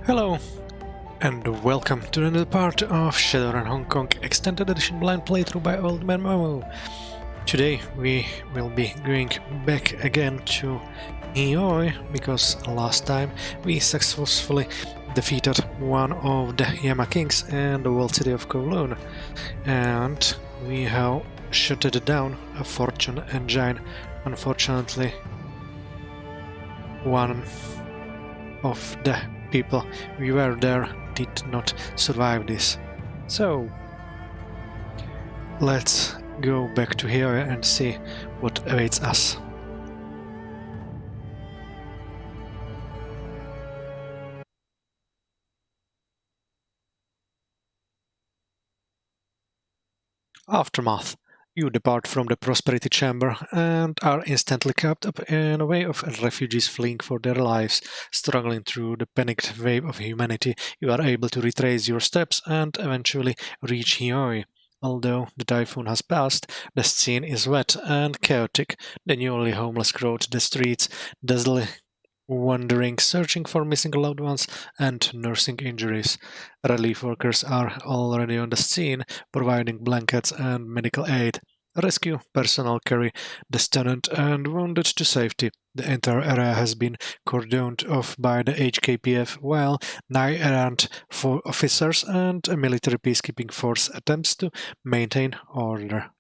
Hello, and welcome to another part of Shadowrun Hong Kong Extended Edition Blind Playthrough by Old Man Momo. Today we will be going back again to Nioi, because last time we successfully defeated one of the Yama Kings and the world city of Kowloon, and we have shut down a fortune engine. Unfortunately, one of the people we were there did not survive this. So let's go back to here and see what awaits us. Aftermath. You depart from the Prosperity Chamber and are instantly caught up in a wave of refugees fleeing for their lives. Struggling through the panicked wave of humanity, you are able to retrace your steps and eventually reach Hioi. Although the typhoon has passed, the scene is wet and chaotic. The newly homeless crowd the streets, desolate, wandering, searching for missing loved ones and nursing injuries. Relief workers are already on the scene, providing blankets and medical aid. Rescue personnel carry the stunned and wounded to safety. The entire area has been cordoned off by the HKPF, while nigh errant officers and a military peacekeeping force attempts to maintain order.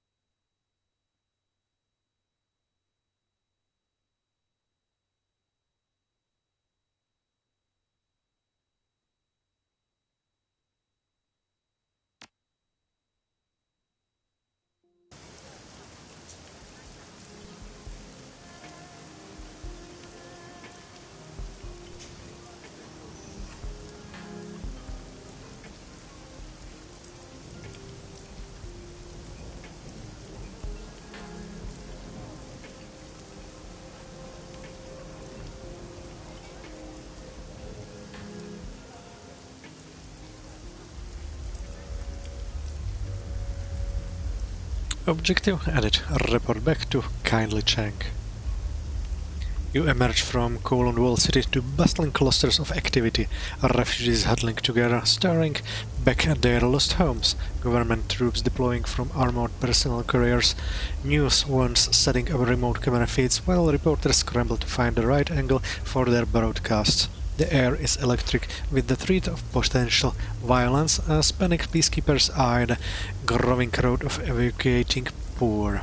Objective added. Report back to Kindly Chang. You emerge from Kowloon Wall City to bustling clusters of activity, refugees huddling together, staring back at their lost homes, government troops deploying from armored personnel carriers, news ones setting up remote camera feeds while reporters scramble to find the right angle for their broadcasts. The air is electric with the threat of potential violence as panicked peacekeepers eye the growing crowd of evacuating poor.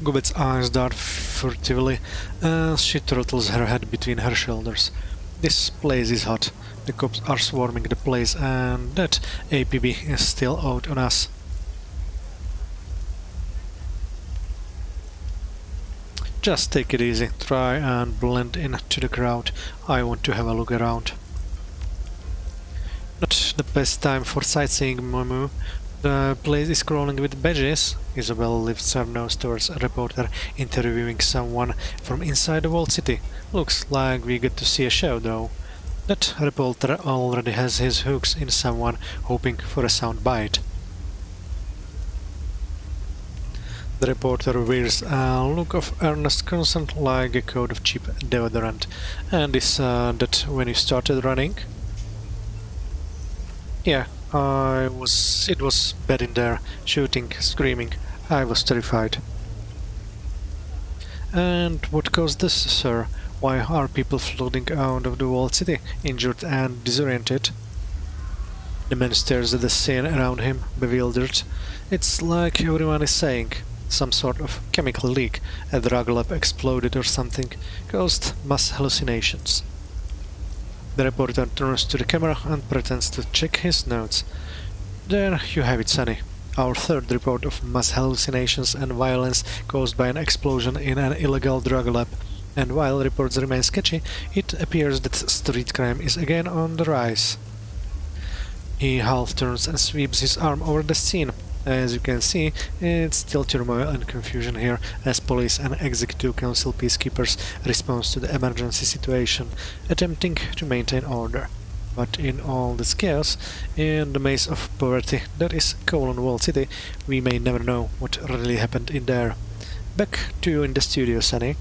Gobbet's eyes dart furtively as she throttles her head between her shoulders. This place is hot. The cops are swarming the place and that APB is still out on us. Just take it easy, try and blend in to the crowd. I want to have a look around. Not the best time for sightseeing, Momu. The place is crawling with badges. Isabel lifts her nose towards a reporter interviewing someone from inside the walled city. Looks like we get to see a show though. That reporter already has his hooks in someone, hoping for a sound bite. The reporter wears a look of earnest concern like a coat of cheap deodorant. And is that when you started running? Yeah, it was bad in there, shooting, screaming. I was terrified. And what caused this, sir? Why are people flooding out of the walled city, injured and disoriented? The man stares at the scene around him, bewildered. It's like everyone is saying. Some sort of chemical leak, a drug lab exploded or something, caused mass hallucinations. The reporter turns to the camera and pretends to check his notes. There you have it, Sonny. Our third report of mass hallucinations and violence caused by an explosion in an illegal drug lab. And while reports remain sketchy, it appears that street crime is again on the rise. He half turns and sweeps his arm over the scene. As you can see, it's still turmoil and confusion here as police and executive council peacekeepers respond to the emergency situation, attempting to maintain order. But in all this chaos, in the maze of poverty that is Kowloon Walled City, we may never know what really happened in there. Back to you in the studio, Sunny.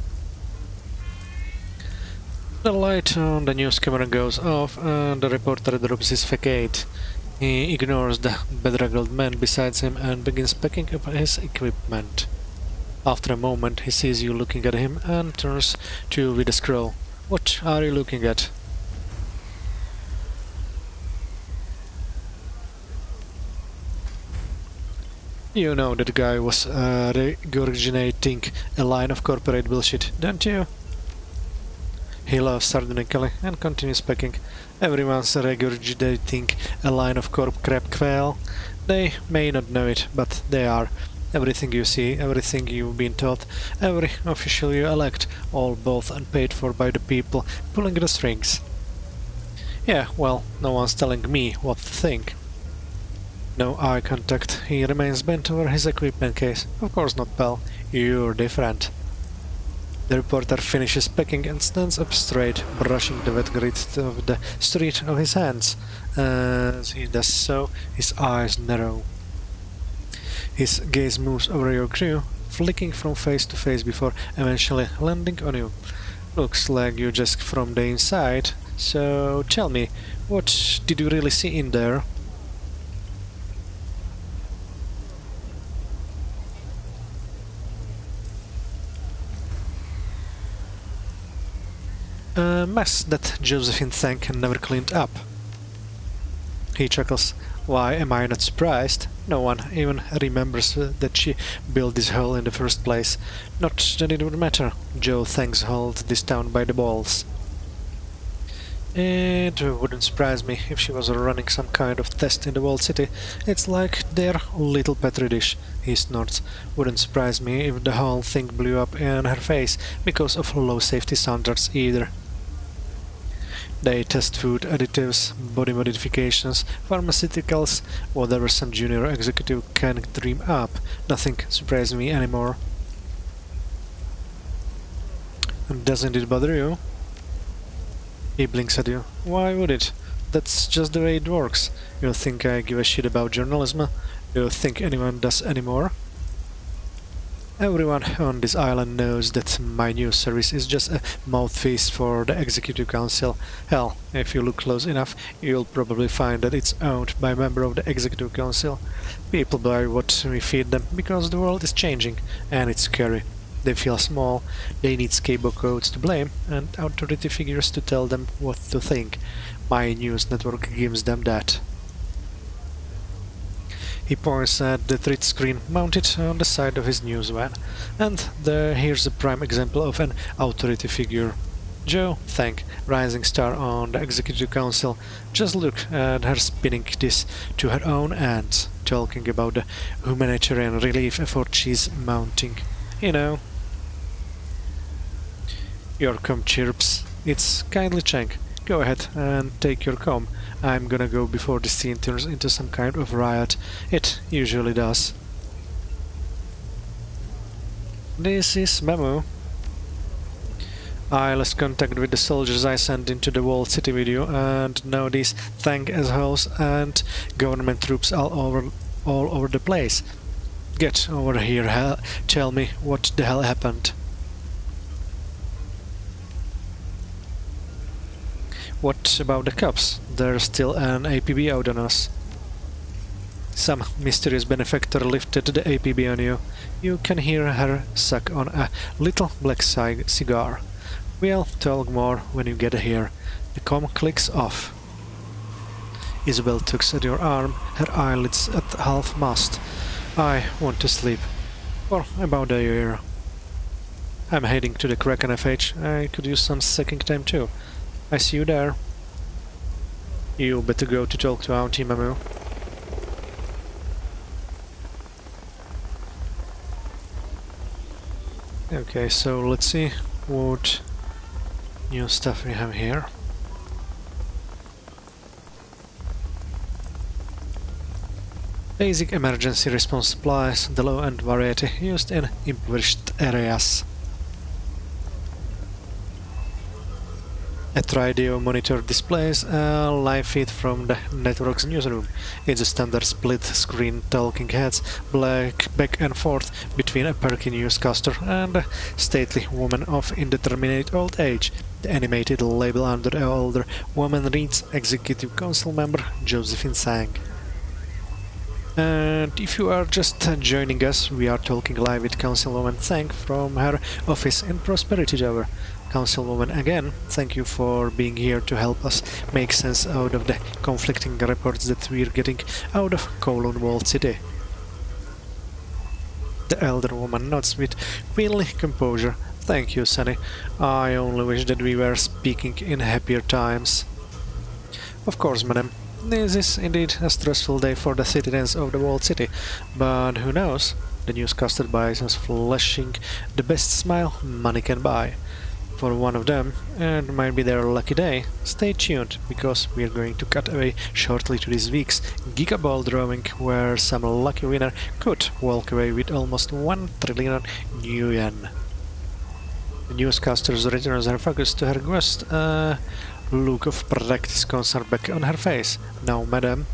The light on the news camera goes off and the reporter drops his facade. He ignores the bedraggled man beside him and begins packing up his equipment. After a moment, he sees you looking at him and turns to you with a scroll. What are you looking at? You know that guy was regurgitating a line of corporate bullshit, don't you? He laughs sardonically and continues packing. Everyone's regurgitating a line of corp crap quail. They may not know it, but they are. Everything you see, everything you've been taught, every official you elect, all bought and paid for by the people pulling the strings. Yeah, well, no one's telling me what to think. No eye contact. He remains bent over his equipment case. Of course not, pal. You're different. The reporter finishes packing and stands up straight, brushing the wet grit of the street of his hands. As he does so, his eyes narrow. His gaze moves over your crew, flicking from face to face before eventually landing on you. Looks like you just from the inside, so tell me, what did you really see in there? A mess that Josephine sank and never cleaned up. He chuckles. Why am I not surprised? No one even remembers that she built this hole in the first place. Not that it would matter. Joe thanks hold this town by the balls. It wouldn't surprise me if she was running some kind of test in the walled city. It's like their little petri dish, he snorts. Wouldn't surprise me if the whole thing blew up in her face because of low safety standards either. They test food additives, body modifications, pharmaceuticals, whatever some junior executive can dream up. Nothing surprises me anymore. Doesn't it bother you? He blinks at you. Why would it? That's just the way it works. You think I give a shit about journalism? Do you think anyone does anymore? Everyone on this island knows that my news service is just a mouthpiece for the Executive Council. Hell, if you look close enough, you'll probably find that it's owned by a member of the Executive Council. People buy what we feed them because the world is changing, and it's scary. They feel small, they need scapegoat codes to blame, and authority figures to tell them what to think. My news network gives them that. He points at the thread screen mounted on the side of his news van, and here's a prime example of an authority figure. Joe, thank, rising star on the Executive Council. Just look at her spinning this to her own ends, talking about the humanitarian relief effort she's mounting. You know. Your comm chirps. It's kindly Cheng. Go ahead and take your comm. I'm gonna go before the scene turns into some kind of riot. It usually does. This is Memo. I lost contact with the soldiers I sent into the walled city video, and now these tank assholes and government troops all over the place. Get over here, tell me what the hell happened. What about the cops? There's still an APB out on us. Some mysterious benefactor lifted the APB on you. You can hear her suck on a little black cigar. We'll talk more when you get here. The comm clicks off. Isabel tugs at your arm, her eyelids at half-mast. I want to sleep. For about a year. I'm heading to the Kraken FH. I could use some second time too. I see you there. You better go to talk to Auntie Mamu. Okay, so let's see what new stuff we have here. Basic emergency response supplies, the low-end variety used in impoverished areas. A Tridio monitor displays a live feed from the network's newsroom. It's a standard split-screen talking heads, back and forth between a perky newscaster and a stately woman of indeterminate old age. The animated label under the older woman reads Executive Council Member Josephine Sang. And if you are just joining us, we are talking live with Councilwoman Sang from her office in Prosperity Tower. Councilwoman, again, thank you for being here to help us make sense out of the conflicting reports that we're getting out of Kowloon Walled City. The elder woman nods with queenly composure. Thank you, Sunny. I only wish that we were speaking in happier times. Of course, madam. This is indeed a stressful day for the citizens of the Walled City, but who knows? The newscaster buys us flashing the best smile money can buy. For one of them, and it might be their lucky day, stay tuned, because we're going to cut away shortly to this week's Gigaball drawing, where some lucky winner could walk away with almost 1 trillion new yen. The newscaster's returns her focus to her guest, look of practiced concern back on her face. Now, madam,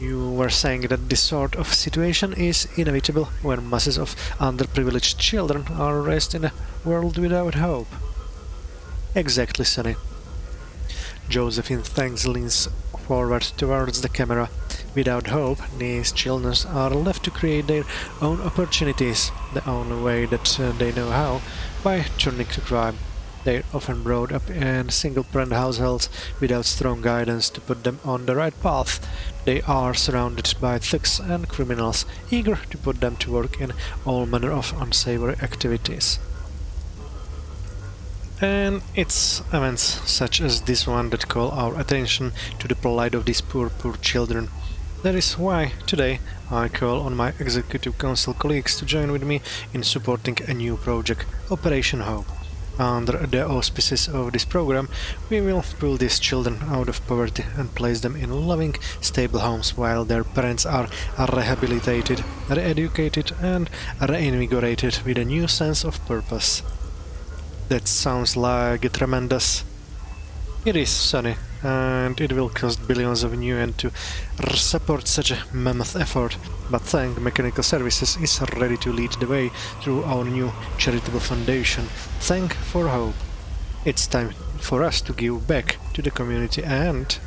you were saying that this sort of situation is inevitable when masses of underprivileged children are raised in a world without hope. Exactly, Sonny. Josephine Thanks leans forward towards the camera. Without hope, these children are left to create their own opportunities, the only way that they know how, by turning to crime. They're often brought up in single-parent households without strong guidance to put them on the right path. They are surrounded by thugs and criminals, eager to put them to work in all manner of unsavory activities. And it's events such as this one that call our attention to the plight of these poor children. That is why, today, I call on my Executive Council colleagues to join with me in supporting a new project, Operation Hope. Under the auspices of this program, we will pull these children out of poverty and place them in loving, stable homes while their parents are rehabilitated, re-educated and reinvigorated with a new sense of purpose. That sounds like a tremendous... It is, Sonny, and it will cost billions of new yen to support such a mammoth effort, but Thank Mechanical Services is ready to lead the way through our new charitable foundation, Thank for Hope. It's time for us to give back to the community and...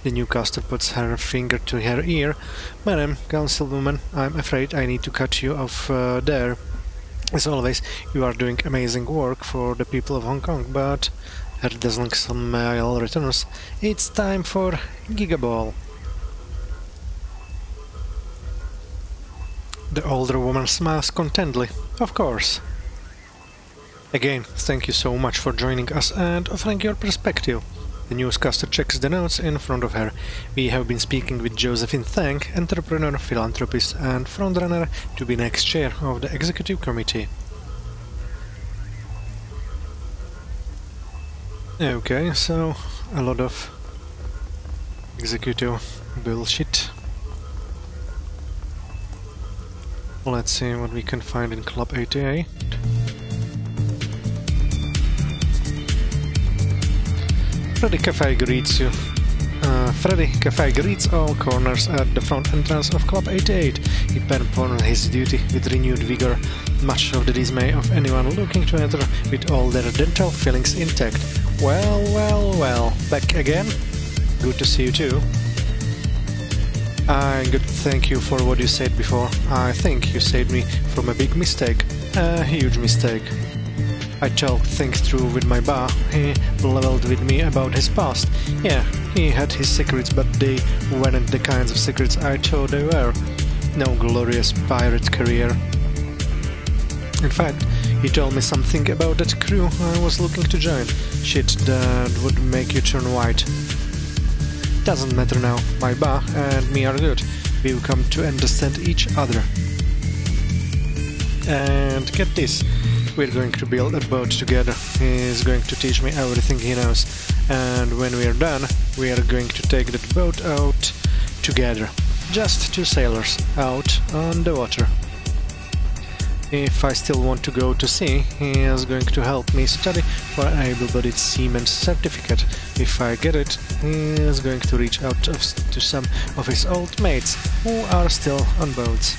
The newcaster puts her finger to her ear. Madam, Councilwoman, I'm afraid I need to cut you off there. As always, you are doing amazing work for the people of Hong Kong, but her dazzling smile returns. It's time for Gigaball. The older woman smiles contentedly. Of course. Again, thank you so much for joining us and offering your perspective. The newscaster checks the notes in front of her. We have been speaking with Josephine Thang, entrepreneur, philanthropist and frontrunner to be next chair of the executive committee. Okay, so a lot of executive bullshit. Let's see what we can find in Club 88. Freddy Cafe greets you. Freddy Cafe greets all corners at the front entrance of Club 88. He performs his duty with renewed vigor, much of the dismay of anyone looking to enter with all their dental fillings intact. Well, back again? Good to see you too. Good, thank you for what you said before. I think you saved me from a big mistake, a huge mistake. I talked things through with my ba. He leveled with me about his past. Yeah, he had his secrets, but they weren't the kinds of secrets I thought they were. No glorious pirate career. In fact, he told me something about that crew I was looking to join. Shit that would make you turn white. Doesn't matter now, my ba and me are good. We've come to understand each other. And get this. We're going to build a boat together. He's going to teach me everything he knows. And when we're done, we are going to take that boat out together. Just two sailors out on the water. If I still want to go to sea, he is going to help me study for an able-bodied seaman certificate. If I get it, he is going to reach out to some of his old mates who are still on boats.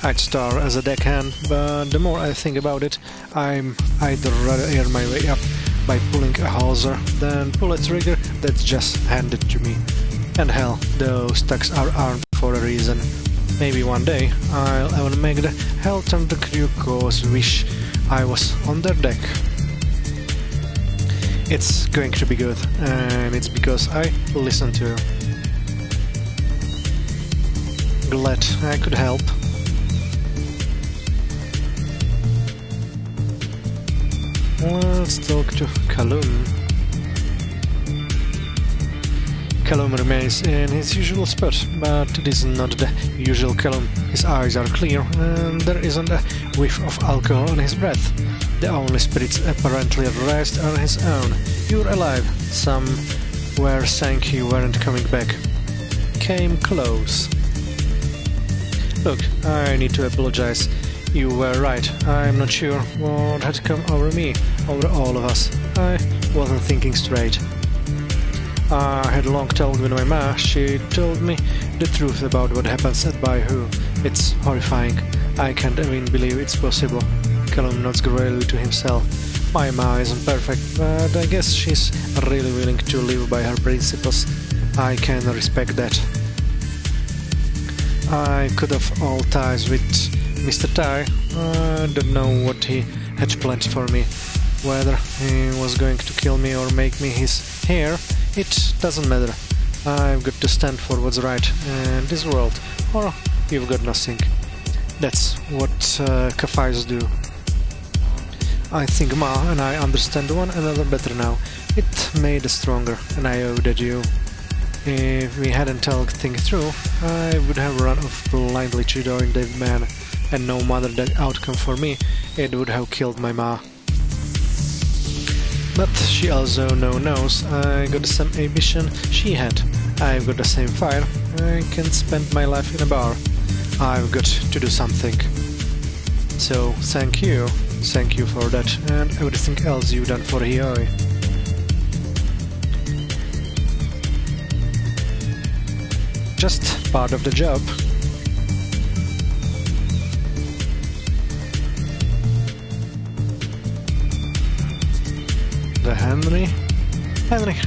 I'd start as a deckhand, but the more I think about it, I'd rather earn my way up by pulling a hawser than pull a trigger that's just handed to me. And hell, those tugs are armed for a reason. Maybe one day I'll even make the hell turn the crew cause wish I was on their deck. It's going to be good, and it's because I listen to you. Glad I could help. Let's talk to Callum. Callum remains in his usual spot, but it is not the usual Callum. His eyes are clear, and there isn't a whiff of alcohol on his breath. The only spirits apparently at rest are his own. You're alive. Some were saying you weren't coming back. Came close. Look, I need to apologize. You were right. I'm not sure what had come over me, over all of us. I wasn't thinking straight. I had a long talk with my ma. She told me the truth about what happens at Bayou. It's horrifying. I can't even believe it's possible. Callum nods gravely to himself. My ma isn't perfect, but I guess she's really willing to live by her principles. I can respect that. I cut off all ties with Mr. Tai. I don't know what he had planned for me. Whether he was going to kill me or make me his heir, it doesn't matter. I've got to stand for what's right in this world, or you've got nothing. That's what Kafais do. I think Ma and I understand one another better now. It made us stronger, and I owe that to you. If we hadn't talked things through, I would have run off blindly to the dead man, and no matter the outcome for me, it would have killed my ma. But she also knows I got the same ambition she had. I've got the same fire. I can't spend my life in a bar. I've got to do something. So thank you for that and everything else you've done for Hioi. Just part of the job. The Henry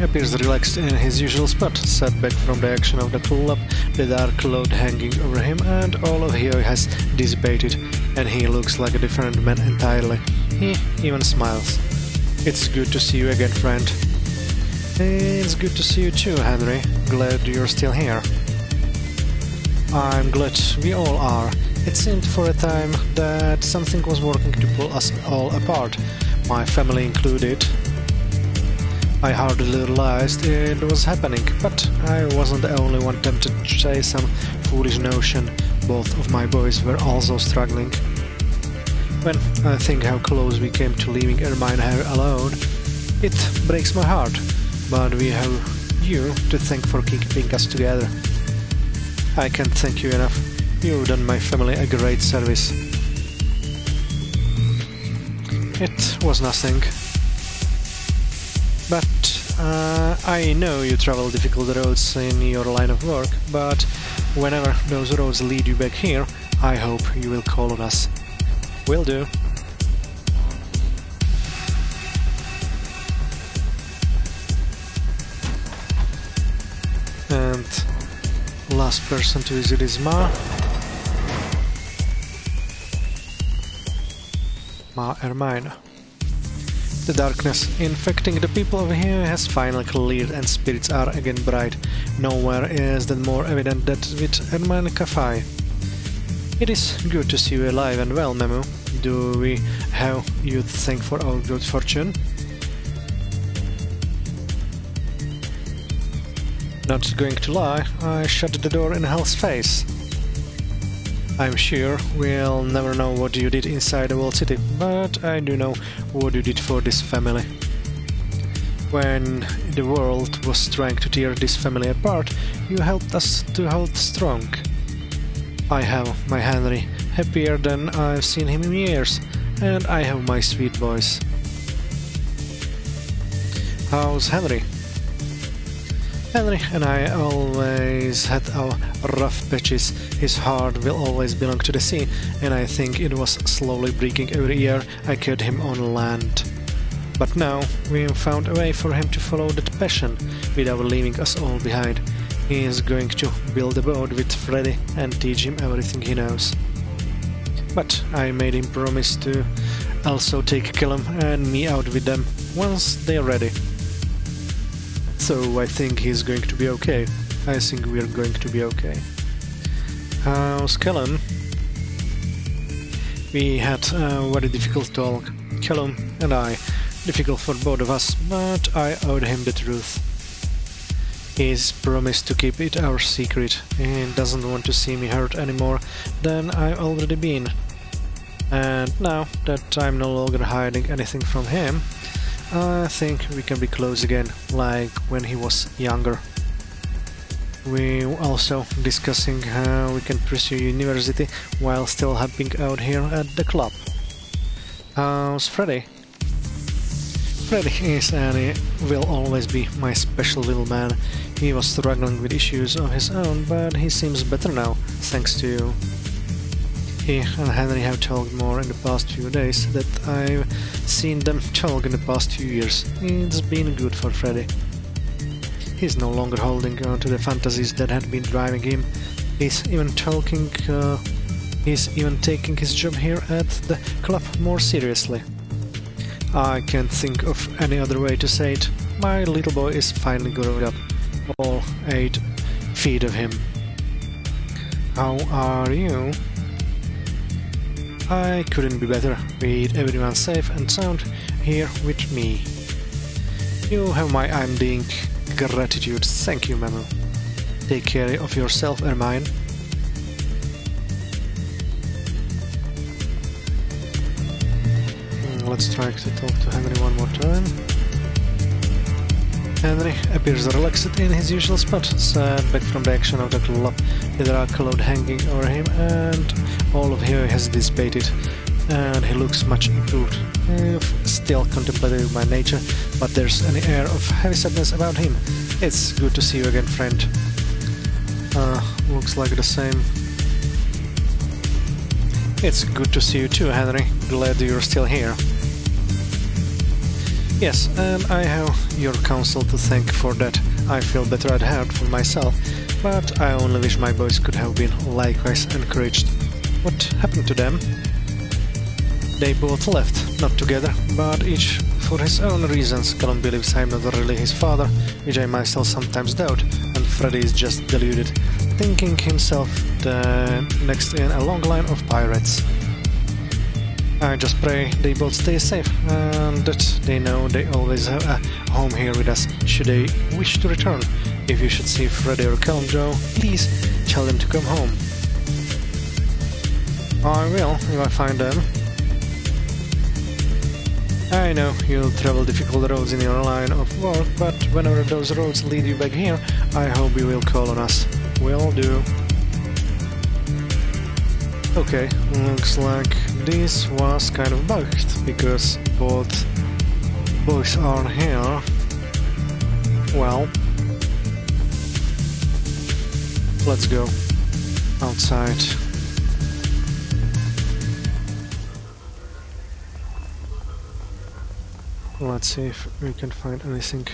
appears relaxed in his usual spot, sat back from the action of the pull-up, the dark cloud hanging over him, and all of Hioi has dissipated, and he looks like a different man entirely. He even smiles. It's good to see you again, friend. It's good to see you too, Henry. Glad you're still here. I'm glad we all are. It seemed for a time that something was working to pull us all apart, my family included. I hardly realized it was happening, but I wasn't the only one tempted to chase some foolish notion. Both of my boys were also struggling. When I think how close we came to leaving Ermine here alone, it breaks my heart, but we have you to thank for keeping us together. I can't thank you enough. You've done my family a great service. It was nothing. But I know you travel difficult roads in your line of work, but whenever those roads lead you back here, I hope you will call on us. Will do. And last person to visit is Ma Ermine. The darkness infecting the people over here has finally cleared and spirits are again bright. Nowhere is that more evident than with Ermine Kafai. It is good to see you alive and well, Memu. Do we have you to thank for our good fortune? Not going to lie, I shut the door in Hell's face. I'm sure we'll never know what you did inside the walled city, but I do know what you did for this family. When the world was trying to tear this family apart, you helped us to hold strong. I have my Henry, happier than I've seen him in years, and I have my sweet boys. How's Henry? Henry and I always had our rough patches. His heart will always belong to the sea, and I think it was slowly breaking every year I caught him on land. But now we have found a way for him to follow that passion without leaving us all behind. He is going to build a boat with Freddy and teach him everything he knows. But I made him promise to also take Callum and me out with them once they're ready. So I think he's going to be okay. I think we're going to be okay. How's Callum? We had a very difficult talk, Callum and I. Difficult for both of us, but I owed him the truth. He's promised to keep it our secret and doesn't want to see me hurt any more than I've already been. And now that I'm no longer hiding anything from him, I think we can be close again, like when he was younger. We're also discussing how we can pursue university while still helping out here at the club. How's Freddy? Freddy is and will always be my special little man. He was struggling with issues of his own, but he seems better now, thanks to you. He and Henry have talked more in the past few days than I've seen them talk in the past few years. It's been good for Freddy. He's no longer holding on to the fantasies that had been driving him. He's even taking his job here at the club more seriously. I can't think of any other way to say it. My little boy is finally growing up, all 8 feet of him. How are you? I couldn't be better, with everyone safe and sound here with me. You have my undying gratitude. Thank you, Memo. Take care of yourself, Ermine. Let's try to talk to Henry one more time. Henry appears relaxed in his usual spot, sat back from the action of the club, with a cloud hanging over him, and all of him has dissipated, and he looks much improved. Still contemplative by nature, but there's an air of heavy sadness about him. It's good to see you again, friend. Looks like the same. It's good to see you too, Henry. Glad you're still here. Yes, and I have your counsel to thank for that. I feel better at heart for myself, but I only wish my boys could have been likewise encouraged. What happened to them? They both left, not together, but each for his own reasons. Callum believes I'm not really his father, which I myself sometimes doubt, and Freddy is just deluded, thinking himself the next in a long line of pirates. I just pray they both stay safe, and that they know they always have a home here with us, should they wish to return. If you should see Freddy or Callum, Joe, please tell them to come home. I will, if I find them. I know you'll travel difficult roads in your line of work, but whenever those roads lead you back here, I hope you will call on us. Will do. Okay, looks like this was kind of bugged, because both boys are here. Well, let's go outside. Let's see if we can find anything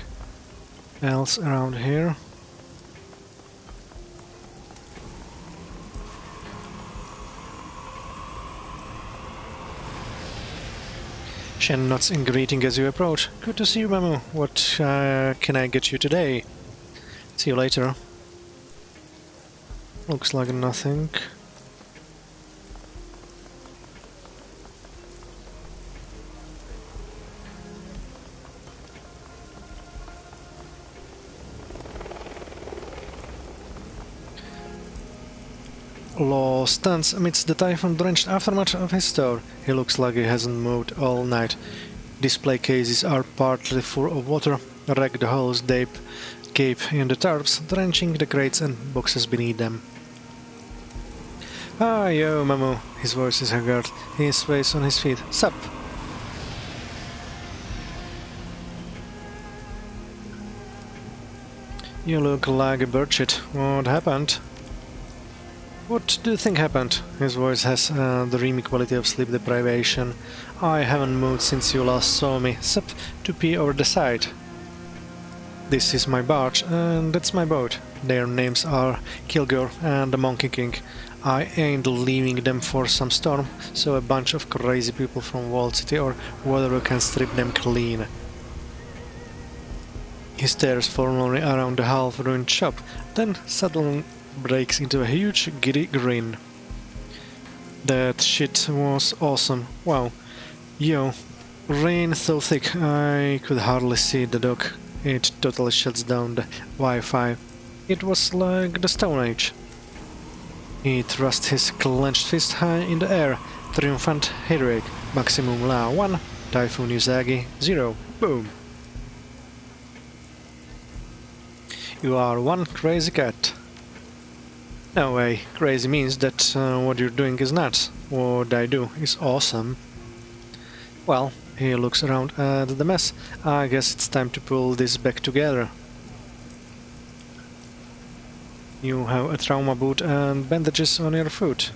else around here. Shen nods in greeting as you approach. Good to see you, Memo. What can I get you today? See you later. Looks like nothing. Law stands amidst the typhoon-drenched aftermath of his store. He looks like he hasn't moved all night. Display cases are partly full of water. Ragged holes gape in the tarps, drenching the crates and boxes beneath them. Ah, yo, Mamo. His voice is haggard. He sways on his feet. Sup? You look like a birdshit. What happened? What do you think happened? His voice has the dreamy quality of sleep deprivation. I haven't moved since you last saw me, except to pee over the side. This is my barge, and that's my boat. Their names are Kilgore and the Monkey King. I ain't leaving them for some storm, so a bunch of crazy people from Walled City or whatever can strip them clean. He stares forlornly around the half-ruined shop, then suddenly breaks into a huge, giddy grin. That shit was awesome. Wow. Yo, rain so thick I could hardly see the dock. It totally shuts down the Wi-Fi. It was like the Stone Age. He thrust his clenched fist high in the air. Triumphant heroic. Maximum La 1. Typhoon Usagi 0. Boom. You are one crazy cat. No way. Crazy means that what you're doing is nuts. What I do is awesome. Well, he looks around at the mess. I guess it's time to pull this back together. You have a trauma boot and bandages on your foot.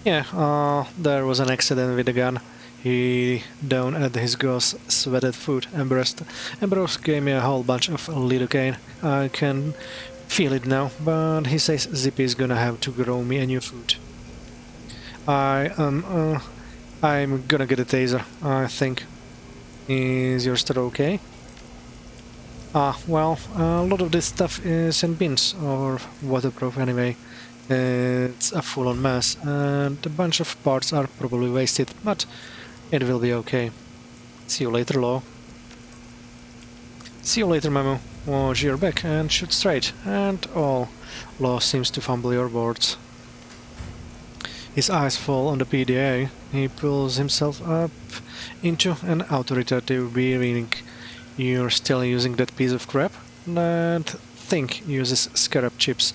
Yeah, there was an accident with the gun. He down at his girl's sweated foot. Ambrose gave me a whole bunch of lidocaine. I can feel it now, but he says Zippy is gonna have to grow me a new foot. I'm gonna get a taser, I think. Is your store okay? Well, a lot of this stuff is in bins, or waterproof anyway. It's a full-on mess, and a bunch of parts are probably wasted, but it will be okay. See you later, Law. See you later, Memo. Watch your back and shoot straight, and all. Law seems to fumble your boards. His eyes fall on the PDA. He pulls himself up into an authoritative bearing. You're still using that piece of crap? That thing uses scarab chips,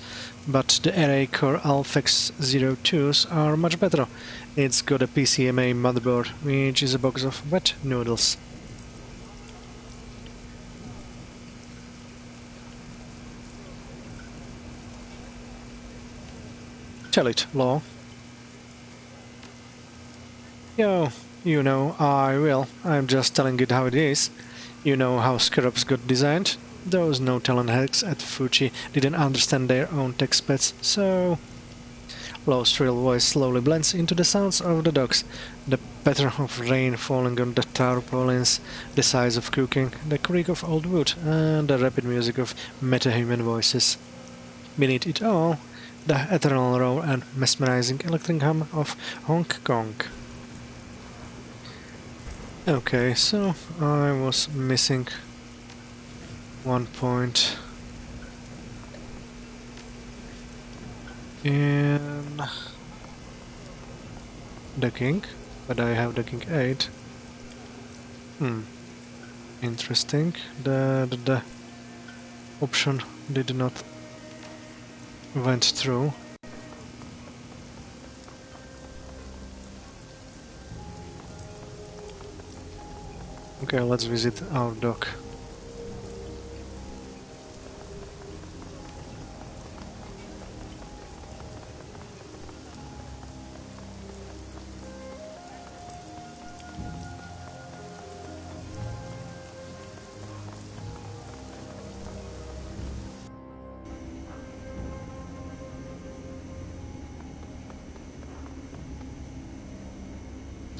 but the Array Core Alphex 02s are much better. It's got a PCMA motherboard, which is a box of wet noodles. Tell it, Law. Yo, you know, I will. I'm just telling it how it is. You know how scarabs got designed? Those no-talent hacks at Fuji didn't understand their own tech specs, so... Law's shrill voice slowly blends into the sounds of the docks. The patter of rain falling on the tarpaulins, the sighs of cooking, the creak of old wood, and the rapid music of metahuman voices. Beneath it all, the eternal roar and mesmerizing electric hum of Hong Kong. Okay, so I was missing one point in the king, but I have the king 8. Interesting. The option did not went through. Okay, let's visit our dock.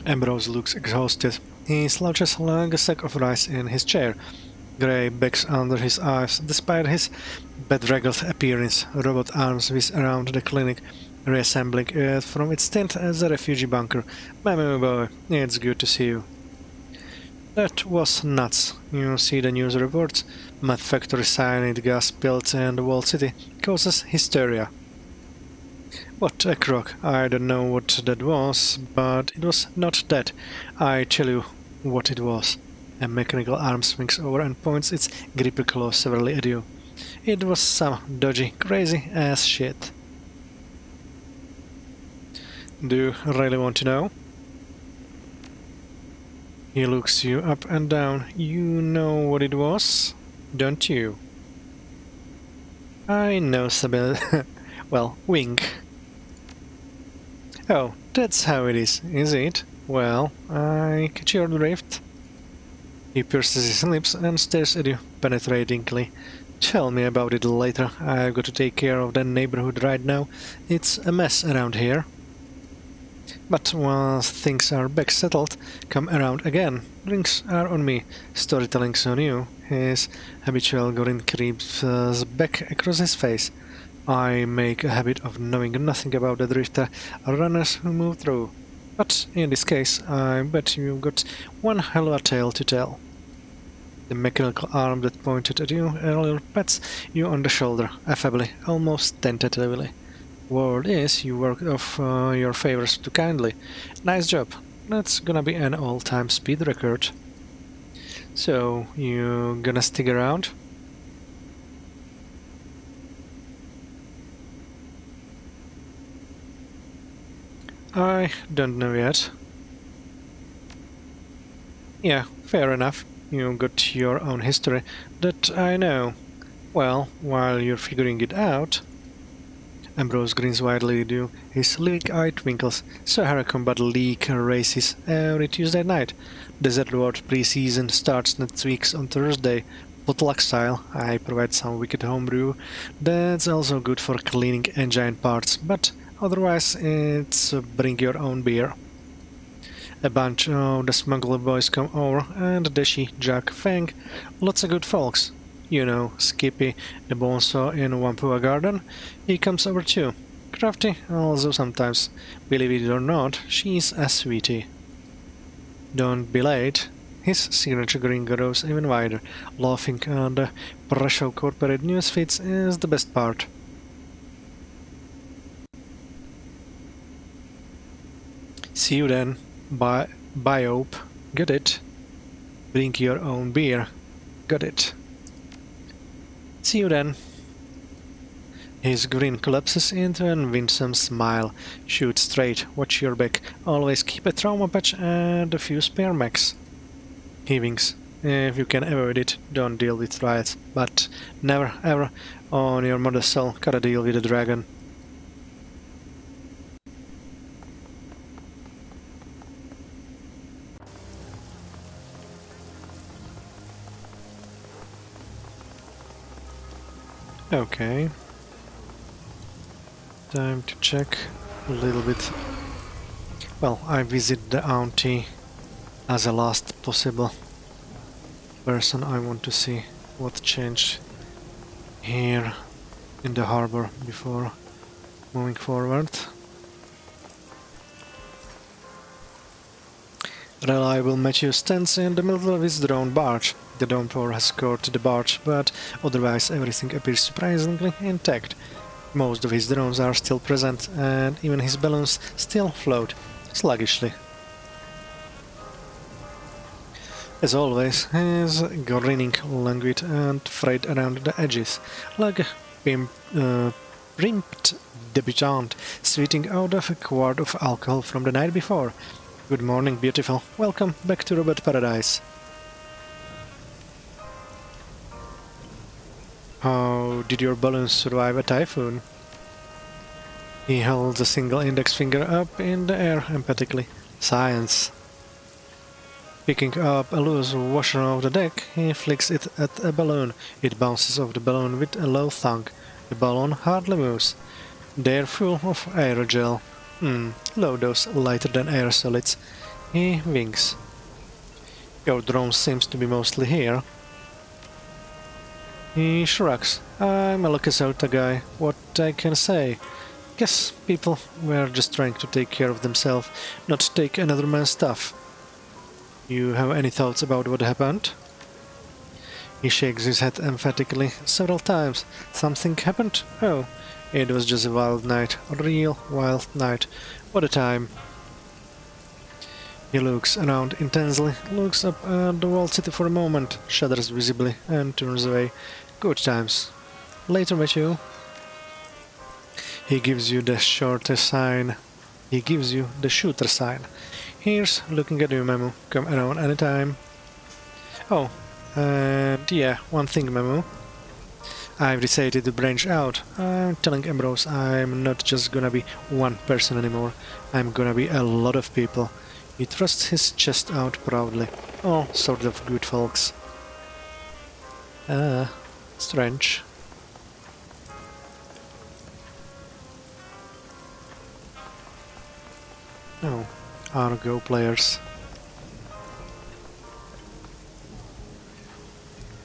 Ambrose looks exhausted. He slouches like a sack of rice in his chair. Grey bags under his eyes. Despite his bedraggled appearance, robot arms whiz around the clinic, reassembling it from its tent as a refugee bunker. My boy, it's good to see you. That was nuts. You see the news reports? Meth factory cyanide gas spilled in the Walled City causes hysteria. What a crock. I don't know what that was, but it was not that. I tell you what it was. A mechanical arm swings over and points its grippy claw severely at you. It was some dodgy, crazy ass shit. Do you really want to know? He looks you up and down. You know what it was? don't you? I know Sabine. Well, wink. Oh, that's how it is it? Well, I catch your drift. He purses his lips and stares at you penetratingly. Tell me about it later. I've got to take care of the neighborhood right now. It's a mess around here. But once things are back settled, come around again. Drinks are on me, storytelling's on you. His habitual grin creeps back across his face. I make a habit of knowing nothing about the drifter runners who move through. But in this case, I bet you've got one hell of a tale to tell. The mechanical arm that pointed at you earlier pats you on the shoulder, affably, almost tentatively. Word is, you worked off your favors too kindly. Nice job. That's gonna be an all-time speed record. So, you gonna stick around? I don't know yet. Yeah, fair enough. You got your own history. That I know. Well, while you're figuring it out... Ambrose grins widely at you. His sleek eye twinkles. Sahara Combat League races every Tuesday night. Desert World pre-season starts next week on Thursday. Potluck style. I provide some wicked homebrew. That's also good for cleaning engine parts, but otherwise it's bring your own beer. A bunch of the smuggler boys come over, and Deshi, Jack, Fang, lots of good folks. You know, Skippy, the bonesaw in Wampua Garden, he comes over too. Crafty, also sometimes. Believe it or not, she's a sweetie. Don't be late. His signature grin grows even wider. Laughing on the Prussia corporate news feeds is the best part. See you then. Biope. Got it. Bring your own beer. Got it. See you then. His grin collapses into an winsome smile. Shoot straight, watch your back. Always keep a trauma patch and a few spare mechs. He winks. If you can avoid it, don't deal with riots. But never, ever, on your mother's soul, gotta deal with a dragon. Okay. Time to check a little bit. Well, I visit the auntie as a last possible person I want to see what changed here in the harbor before moving forward. Reliable Matthew stands in the middle of his drone barge. The downpour has scored the barge, but otherwise everything appears surprisingly intact. Most of his drones are still present, and even his balloons still float, sluggishly. As always, he's grinning, languid and frayed around the edges, like a primped debutante sweating out of a quart of alcohol from the night before. Good morning, beautiful. Welcome back to Robot Paradise. How did your balloons survive a typhoon? He holds a single index finger up in the air emphatically. Science. Picking up a loose washer off the deck, he flicks it at a balloon. It bounces off the balloon with a low thunk. The balloon hardly moves. They're full of aerogel. Low dose, lighter than air solids. He winks. Your drone seems to be mostly here. He shrugs. I'm a lucky Sota guy. What I can say? Guess people were just trying to take care of themselves, not take another man's stuff. You have any thoughts about what happened? He shakes his head emphatically several times. Something happened? Oh, it was just a wild night. A real wild night. What a time. He looks around intensely, looks up at the walled city for a moment, shudders visibly, and turns away. Good times. Later with you. He gives you the shorter sign. He gives you the shooter sign. Here's looking at you, Memu. Come around anytime. Oh, And yeah, one thing, Memu. I've decided to branch out. I'm telling Ambrose I'm not just gonna be one person anymore. I'm gonna be a lot of people. He thrusts his chest out proudly. All sort of good folks. Ah, strange. Oh, Argo players.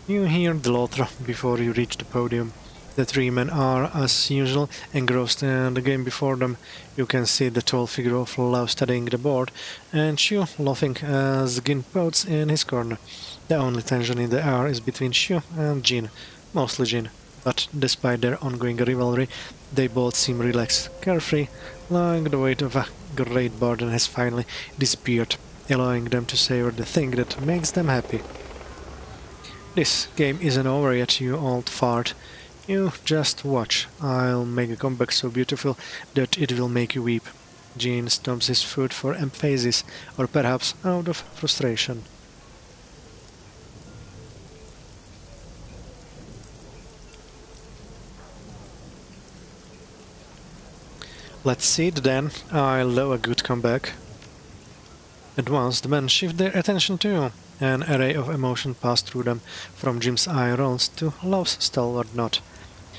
You hear the laughter before you reach the podium. The three men are, as usual, engrossed in the game before them. You can see the tall figure of Lau studying the board, and Shu laughing as Gin pouts in his corner. The only tension in the air is between Shu and Jin, mostly Jin. But despite their ongoing rivalry, they both seem relaxed, carefree, like the weight of a great burden has finally disappeared, allowing them to savor the thing that makes them happy. This game isn't over yet, you old fart. You just watch. I'll make a comeback so beautiful that it will make you weep. Gene stomps his foot for emphasis, or perhaps out of frustration. Let's see it then. I love a good comeback. At once the men shift their attention to you. An array of emotion passed through them, from Jim's eye rolls to Love's stalwart nod.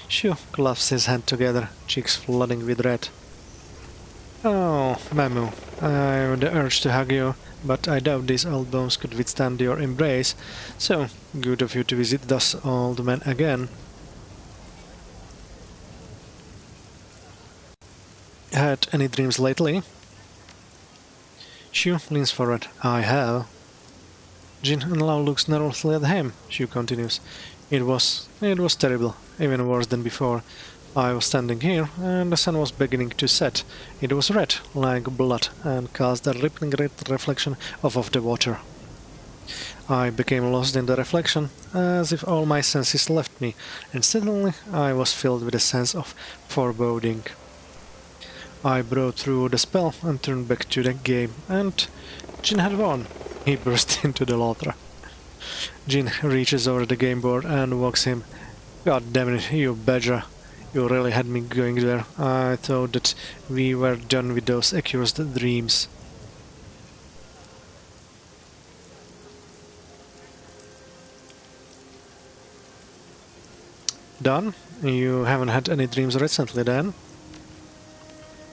Shu clasps his hands together, cheeks flooding with red. Oh, Mamu, I've the urge to hug you, but I doubt these old bones could withstand your embrace, so good of you to visit thus old men again. Had any dreams lately? Shu leans forward. I have. Jin and Lau looks nervously at him. Shu continues. It was terrible, even worse than before. I was standing here, and the sun was beginning to set. It was red, like blood, and cast a rippling red reflection off the water. I became lost in the reflection, as if all my senses left me, and suddenly I was filled with a sense of foreboding. I broke through the spell and turned back to the game, and Jin had won. He burst into the laughter. Jin reaches over the game board and walks him. God damn it, you badger. You really had me going there. I thought that we were done with those accursed dreams. Done? You haven't had any dreams recently then?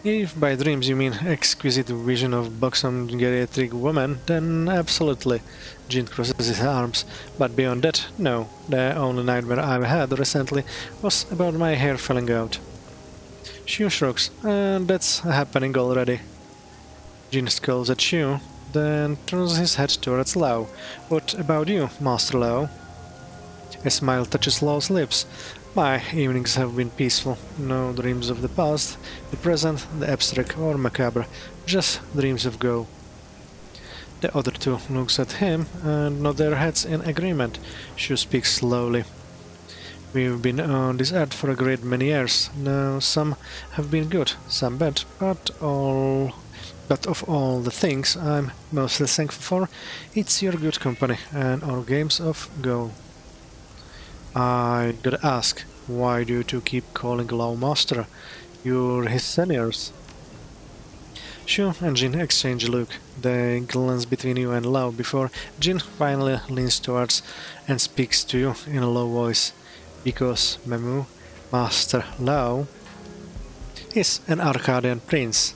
If by dreams you mean exquisite vision of buxom geriatric woman, then absolutely. Jin crosses his arms. But beyond that, no. The only nightmare I've had recently was about my hair falling out. Shu shrugs, and that's happening already. Jin scowls at Shu, then turns his head towards Lau. What about you, Master Lau? A smile touches Lau's lips. My evenings have been peaceful. No dreams of the past, the present, the abstract or macabre. Just dreams of Go. The other two looks at him and nod their heads in agreement. Shu speaks slowly. We've been on this earth for a great many years. Now some have been good, some bad, but of all the things I'm mostly thankful for, it's your good company and our games of Go. I gotta ask, why do you two keep calling Lau Master? You're his seniors. Shu and Jin exchange a look. They glance between you and Lau before Jin finally leans towards and speaks to you in a low voice. Because, Memu, Master Lau is an Arcadian prince.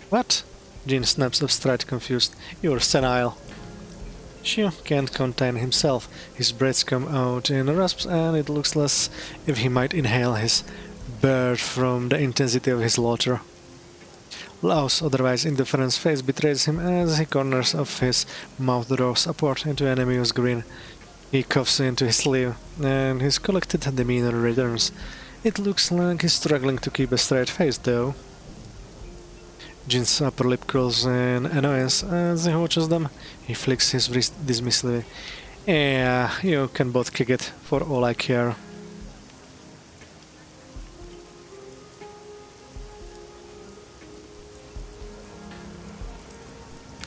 What? Jin snaps up straight, confused. You're senile. Shu can't contain himself. His breaths come out in rasps and it looks less if he might inhale his bird from the intensity of his laughter. Lau's otherwise indifferent face betrays him as he corners of his mouth draws upward into an amused grin. He coughs into his sleeve, and his collected demeanor returns. It looks like he's struggling to keep a straight face, though. Jin's upper lip curls in annoyance as he watches them. He flicks his wrist dismissively. Yeah, you can both kick it, for all I care.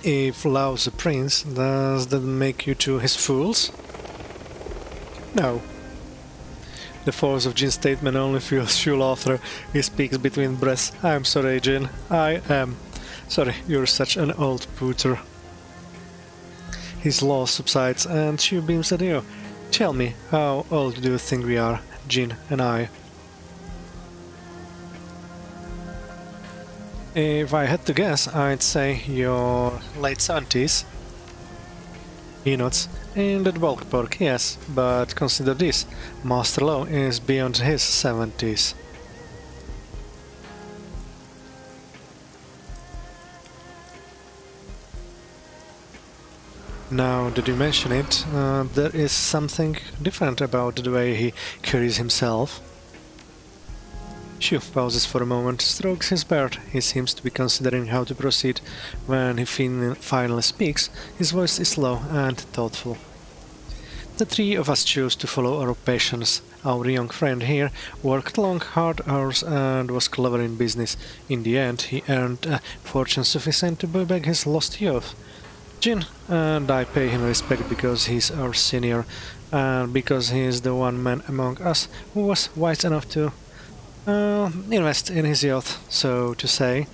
If Lau's a prince, does that make you two his fools? No. The force of Jin's statement only fuels Shul after he speaks between breaths. I'm sorry, Jin. I am. Sorry, you're such an old pooter. His laugh subsides and Shu beams at you. Tell me, how old do you think we are, Jin and I? If I had to guess, I'd say you're late 70s. He nods. In that ballpark, yes, but consider this. Master Law is beyond his 70s. Now that you mention it, there is something different about the way he carries himself. Shu pauses for a moment, strokes his beard. He seems to be considering how to proceed. When he finally speaks, his voice is low and thoughtful. The three of us choose to follow our passions. Our young friend here worked long, hard hours and was clever in business. In the end, he earned a fortune sufficient to buy back his lost youth. Jin and I pay him respect because he's our senior, and because he is the one man among us who was wise enough to invest in his youth, so to say.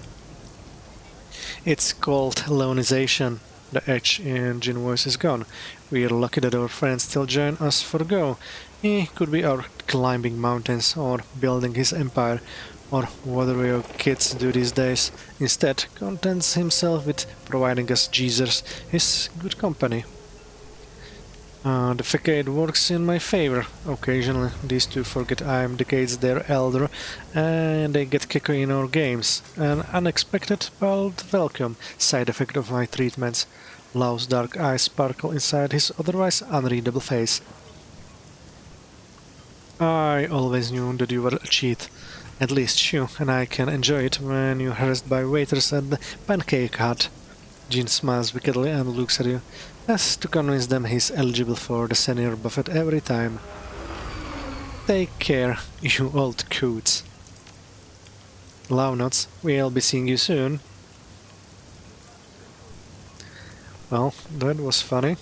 It's called Leonization. The H in Jin voice is gone. We're lucky that our friends still join us for go. He could be out climbing mountains or building his empire, or whatever your kids do these days. Instead, contents himself with providing us Jesus, his good company. The facade works in my favor. Occasionally, these two forget I am decades their elder, and they get kicked in our games. An unexpected but welcome side effect of my treatments. Lau's dark eyes sparkle inside his otherwise unreadable face. I always knew that you were a cheat. At least you and I can enjoy it when you're harassed by waiters at the pancake hut. Jin smiles wickedly and looks at you, as to convince them he's eligible for the senior buffet every time. Take care, you old coots. Lau nods. We'll be seeing you soon. Well, that was funny.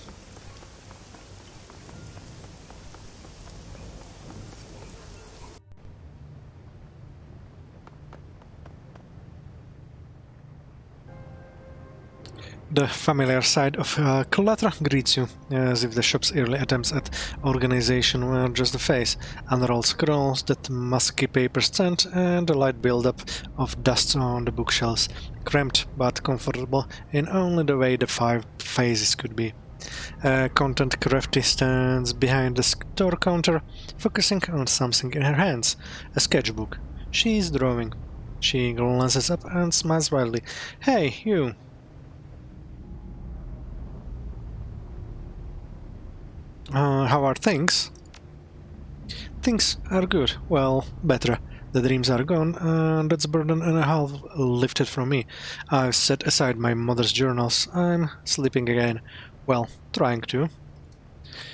The familiar side of Culatra greets you, as if the shop's early attempts at organization were just a phase. Unrolled scrolls that musky papers stand, and a light build-up of dust on the bookshelves, cramped but comfortable in only the way the 5 phases could be. Content crafty stands behind the store counter, focusing on something in her hands, a sketchbook. She's drawing. She glances up and smiles widely. Hey, you! How are things? Things are good. Well, better. The dreams are gone, and that's a burden and a half lifted from me. I've set aside my mother's journals. I'm sleeping again. Well, trying to.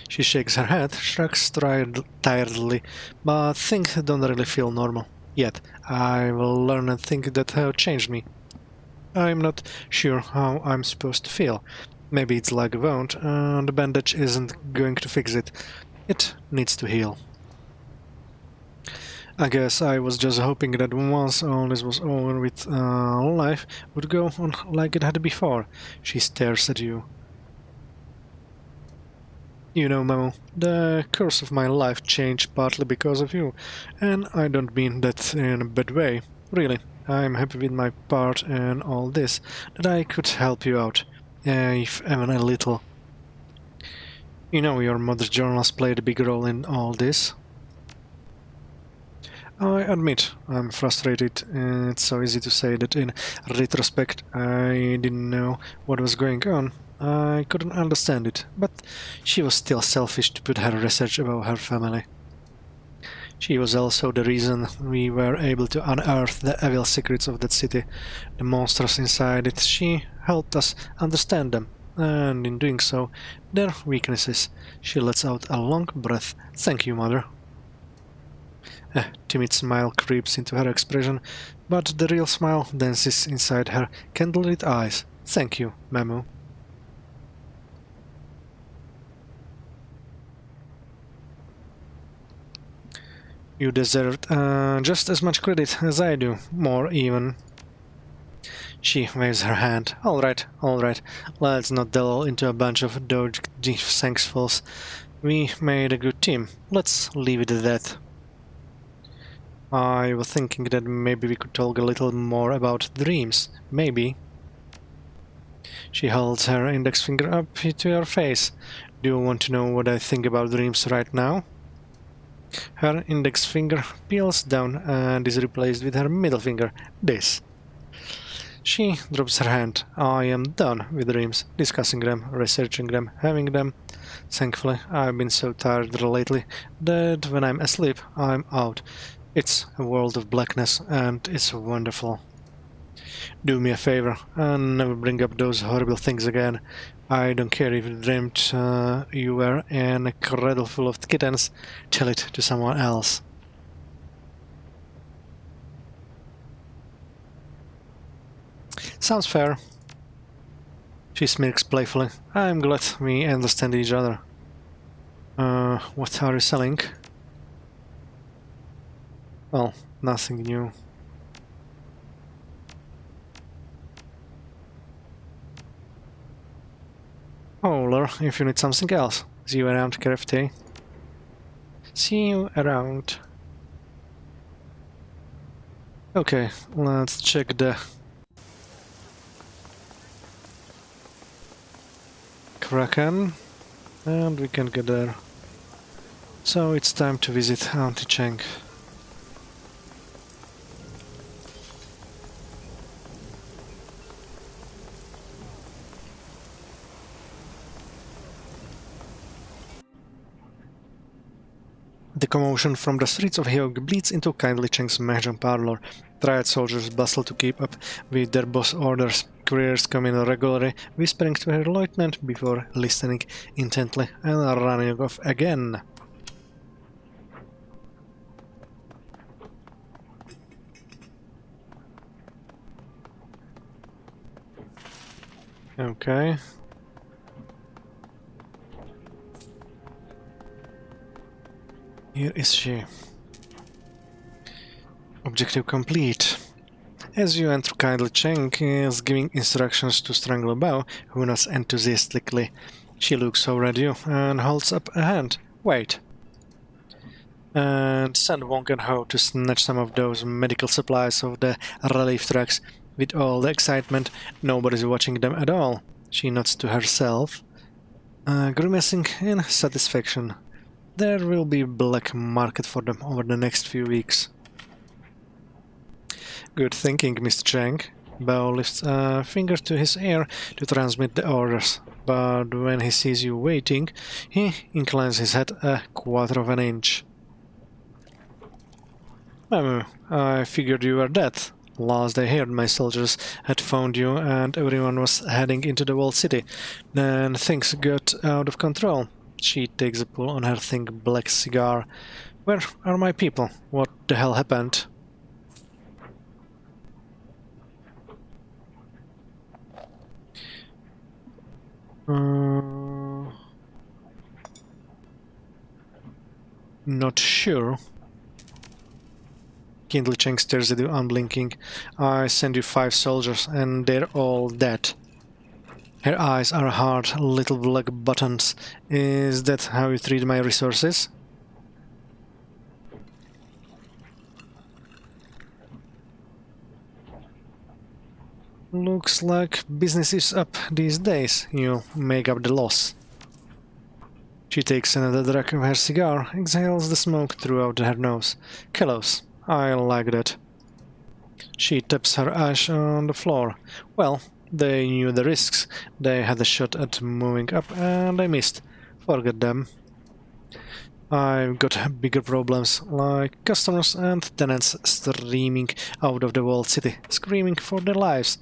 She shakes her head, shrugs tiredly, but things don't really feel normal. Yet, I will learn and think that have changed me. I'm not sure how I'm supposed to feel. Maybe it's like a wound, and the bandage isn't going to fix it. It needs to heal. I guess I was just hoping that once all this was over with, life would go on like it had before. She stares at you. You know, Memo, the course of my life changed partly because of you, and I don't mean that in a bad way. Really, I'm happy with my part in all this, that I could help you out. If even a little. You know, your mother's journals played a big role in all this. I admit, I'm frustrated. It's so easy to say that in retrospect I didn't know what was going on. I couldn't understand it, but she was still selfish to put her research above her family. She was also the reason we were able to unearth the evil secrets of that city, the monsters inside it. She helped us understand them, and in doing so, their weaknesses. She lets out a long breath. Thank you, Mother. A timid smile creeps into her expression, but the real smile dances inside her candlelit eyes. Thank you, Memu. You deserved just as much credit as I do, more even. She waves her hand. All right. Let's not delve into a bunch of dodgy thankfuls. We made a good team. Let's leave it at that. I was thinking that maybe we could talk a little more about dreams. Maybe. She holds her index finger up to her face. Do you want to know what I think about dreams right now? Her index finger peels down and is replaced with her middle finger. This. She drops her hand. I am done with dreams, discussing them, researching them, having them. Thankfully, I've been so tired lately that when I'm asleep, I'm out. It's a world of blackness, and it's wonderful. Do me a favor, and never bring up those horrible things again. I don't care if you dreamt you were in a cradle full of kittens. Tell it to someone else. Sounds fair. She smirks playfully. I'm glad we understand each other. What are you selling? Well, nothing new. Howler, if you need something else. See you around, Crafty. See you around. Okay, let's check the Kraken, and we can get there. So it's time to visit Auntie Cheng. The commotion from the streets of GOG bleeds into kindly Cheng's mahjong parlor. Triad soldiers bustle to keep up with their boss orders. Couriers come in regularly, whispering to her lieutenant before listening intently and running off again. Okay. Here is she. Objective complete. As you enter, kindly Cheng is giving instructions to Strangle Bao, who nods enthusiastically. She looks over at you and holds up a hand. Wait. And send Wong and Ho to snatch some of those medical supplies off the relief trucks. With all the excitement, nobody's watching them at all. She nods to herself, grimacing in satisfaction. There will be a black market for them over the next few weeks. Good thinking, Mr. Cheng. Bao lifts a finger to his ear to transmit the orders, but when he sees you waiting, he inclines his head a quarter of an inch. I figured you were dead. Last I heard, my soldiers had found you and everyone was heading into the walled city. Then things got out of control. She takes a pull on her thick black cigar. Where are my people? What the hell happened? Not sure. Kindly Cheng stares at you, unblinking. I send you 5 soldiers, and they're all dead. Her eyes are hard, little black buttons. Is that how you treat my resources? Looks like business is up these days. You make up the loss. She takes another drag of her cigar, exhales the smoke throughout her nose. Close. I like that. She taps her ash on the floor. Well, they knew the risks. They had a shot at moving up and they missed. Forget them. I've got bigger problems, like customers and tenants streaming out of the walled city, screaming for their lives,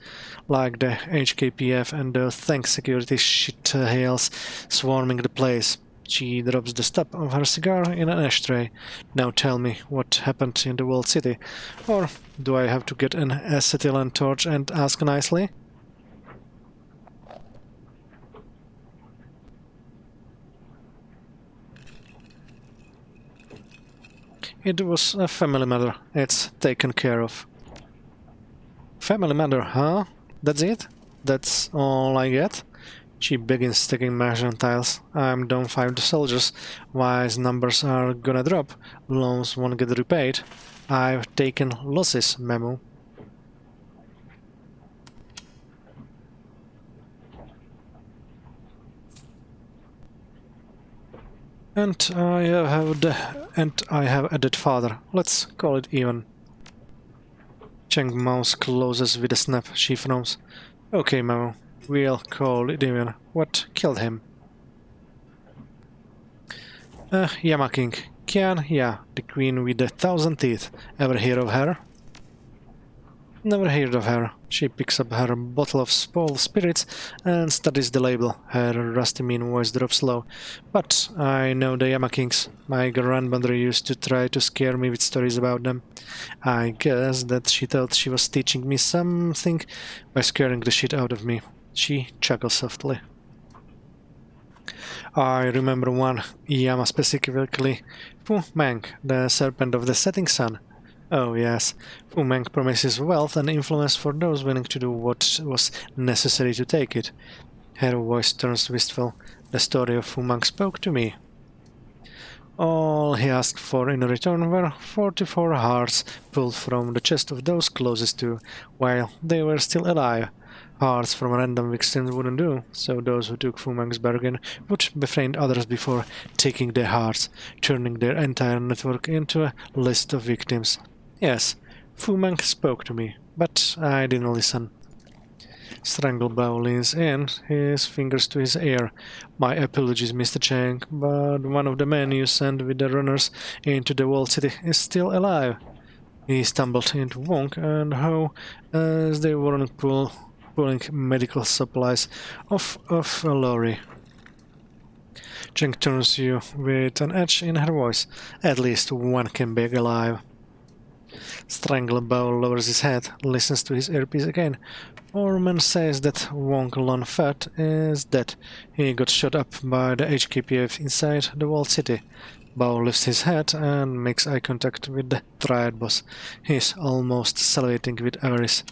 like the HKPF and the tank security shit-hails swarming the place. She drops the stub of her cigar in an ashtray. Now tell me what happened in the walled city, or do I have to get an acetylene torch and ask nicely? It was a family matter. It's taken care of. Family matter, huh? That's it? That's all I get? She begins sticking measurement tiles. I'm down 5 soldiers. Wise numbers are gonna drop. Loans won't get repaid. I've taken losses, Memo. And I have a dead father. Let's call it even. Cheng's mouth closes with a snap. She frowns. Okay, Memo. We'll call it even. What killed him? Yama King. Kian, yeah, the queen with the 1,000 teeth. Ever hear of her? Never heard of her. She picks up her bottle of spoiled spirits and studies the label. Her rusty mean voice drops low. But I know the Yama Kings. My grandmother used to try to scare me with stories about them. I guess that she thought she was teaching me something by scaring the shit out of me. She chuckles softly. I remember one Yama specifically. Fu Meng, the serpent of the setting sun. Oh yes, Fu Meng promises wealth and influence for those willing to do what was necessary to take it. Her voice turns wistful. The story of Fu Meng spoke to me. All he asked for in return were 44 hearts pulled from the chest of those closest to, while they were still alive. Hearts from random victims wouldn't do, so those who took Fu Meng's bargain would befriend others before taking their hearts, turning their entire network into a list of victims. Yes, Fu Meng spoke to me, but I didn't listen. Stranglebow leans in, his fingers to his ear. My apologies, Mr. Chang, but one of the men you sent with the runners into the walled city is still alive. He stumbled into Wong and Ho as they were pulling medical supplies off of a lorry. Cheng turns to you with an edge in her voice. At least one can be alive. Stranglebow lowers his head, listens to his earpiece again. Orman says that Wong Lon Fat is dead. He got shot up by the HKPF inside the walled city. Bao lifts his head and makes eye contact with the Triad boss. He's almost salivating with avarice.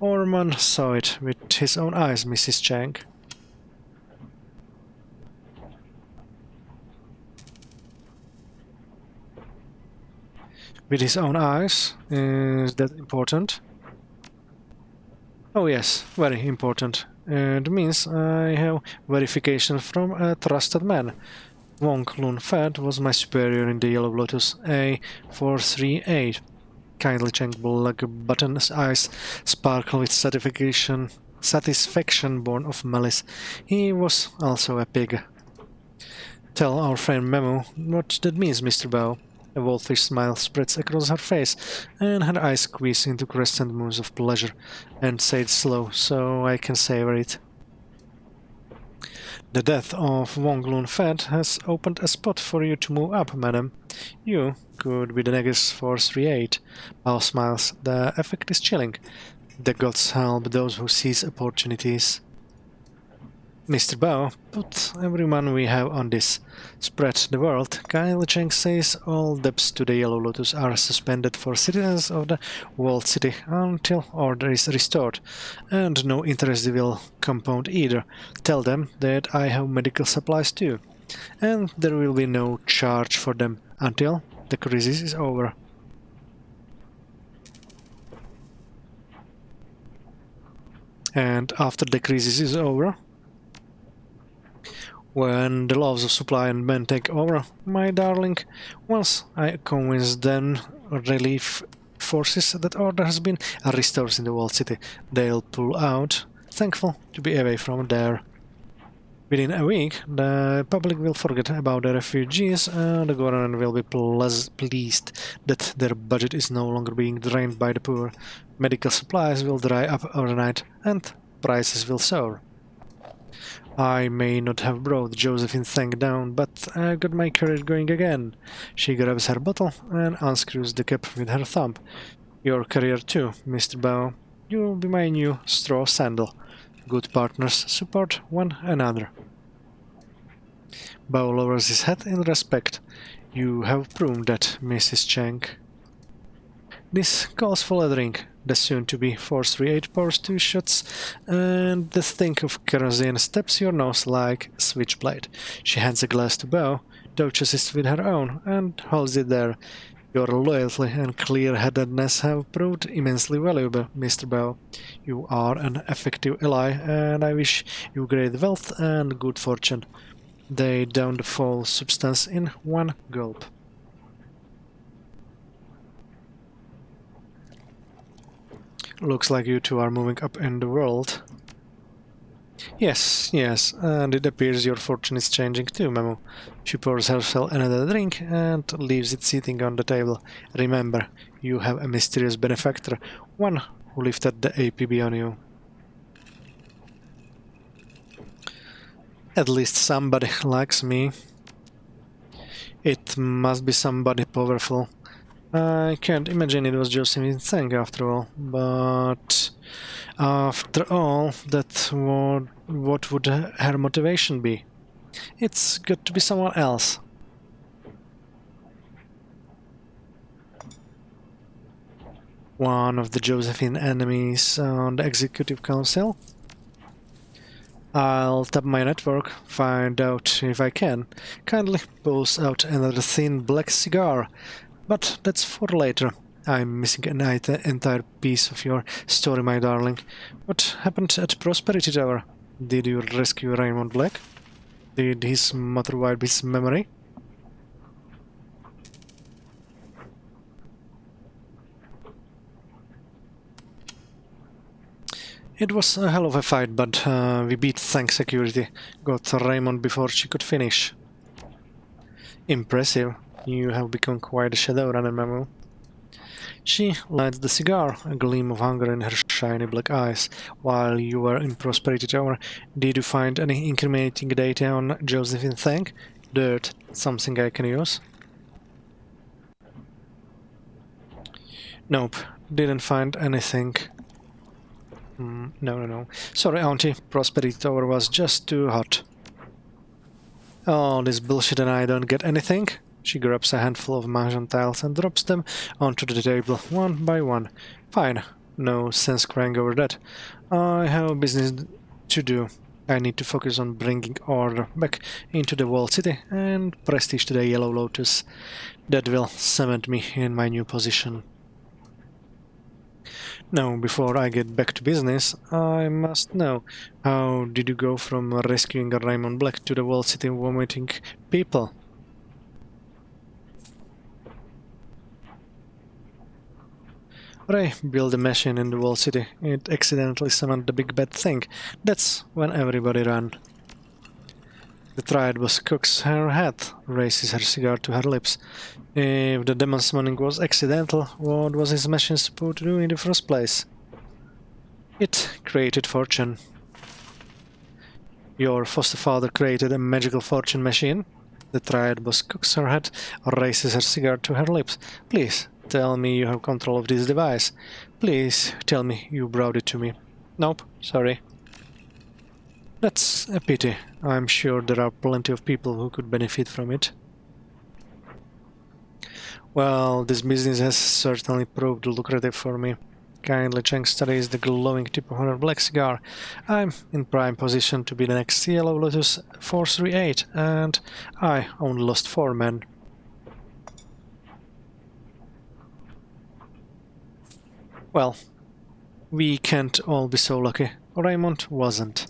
Orman saw it with his own eyes, Mrs. Chang. With his own eyes? Is that important? Oh yes, very important. It means I have verification from a trusted man. Wong Lun Fat was my superior in the Yellow Lotus A438. Kindly Cheng Black Button's eyes sparkle with satisfaction born of malice. He was also a pig. Tell our friend Memo what that means, Mr. Bao. A wolfish smile spreads across her face, and her eyes squeeze into crescent moons of pleasure, and say it slow, so I can savor it. The death of Wong Lun Fat has opened a spot for you to move up, madam. You could be the next 438. Bao smiles. The effect is chilling. The gods help those who seize opportunities. Mr. Bao, put everyone we have on this. Spread the word. Kyle Cheng says all debts to the Yellow Lotus are suspended for citizens of the walled city until order is restored, and no interest will compound either. Tell them that I have medical supplies too, and there will be no charge for them until the crisis is over. And after the crisis is over, when the laws of supply and demand take over, my darling, once I convince them relief forces that order has been restored in the walled city, they'll pull out, thankful to be away from there. Within a week, the public will forget about the refugees and the government will be pleased that their budget is no longer being drained by the poor. Medical supplies will dry up overnight and prices will soar. I may not have brought Josephine Thang down, but I got my career going again. She grabs her bottle and unscrews the cap with her thumb. Your career too, Mr. Bao. You'll be my new straw sandal. Good partners support one another. Bao lowers his head in respect. You have proved that, Mrs. Cheng. This calls for lettering. The soon-to-be 438 pours 2 shots, and the stink of kerosene steps your nose like a switchblade. She hands a glass to Bao, touches it with her own, and holds it there. Your loyalty and clear-headedness have proved immensely valuable, Mr. Bao. You are an effective ally, and I wish you great wealth and good fortune. They down the foul substance in one gulp. Looks like you two are moving up in the world. Yes, yes, and it appears your fortune is changing too, Memo. She pours herself another drink and leaves it sitting on the table. Remember, you have a mysterious benefactor, one who lifted the APB on you. At least somebody likes me. It must be somebody powerful. I can't imagine it was Josephine Tseng after all, but after all, what would her motivation be? It's got to be someone else. One of the Josephine enemies on the Executive Council? I'll tap my network, find out if I can. Kindly pulls out another thin black cigar. But that's for later. I'm missing an entire piece of your story, my darling. What happened at Prosperity Tower? Did you rescue Raymond Black? Did his mother wipe his memory? It was a hell of a fight, but we beat Thank Security. Got Raymond before she could finish. Impressive. You have become quite a Shadowrunner, Memo. She lights the cigar, a gleam of hunger in her shiny black eyes. While you were in Prosperity Tower, did you find any incriminating data on Josephine Thank? Dirt, something I can use? Nope, didn't find anything. No. Sorry, Auntie, Prosperity Tower was just too hot. Oh, this bullshit and I don't get anything? She grabs a handful of mahjong tiles and drops them onto the table, one by one. Fine, no sense crying over that. I have business to do. I need to focus on bringing order back into the walled city and prestige to the Yellow Lotus. That will cement me in my new position. Now, before I get back to business, I must know, how did you go from rescuing Raymond Black to the walled city vomiting people? Ray built a machine in the walled city. It accidentally summoned the big bad thing. That's when everybody ran. The triad boss cocks her head, raises her cigar to her lips. If the demon summoning was accidental, what was his machine supposed to do in the first place? It created fortune. Your foster father created a magical fortune machine? The triad boss cocks her head, raises her cigar to her lips. Please, tell me you have control of this device. Please, tell me you brought it to me. Nope, sorry. That's a pity. I'm sure there are plenty of people who could benefit from it. Well, this business has certainly proved lucrative for me. Kindly Cheng studies the glowing tip of her black cigar. I'm in prime position to be the next Yellow Lotus 438, and I only lost 4 men. Well, we can't all be so lucky. Raymond wasn't.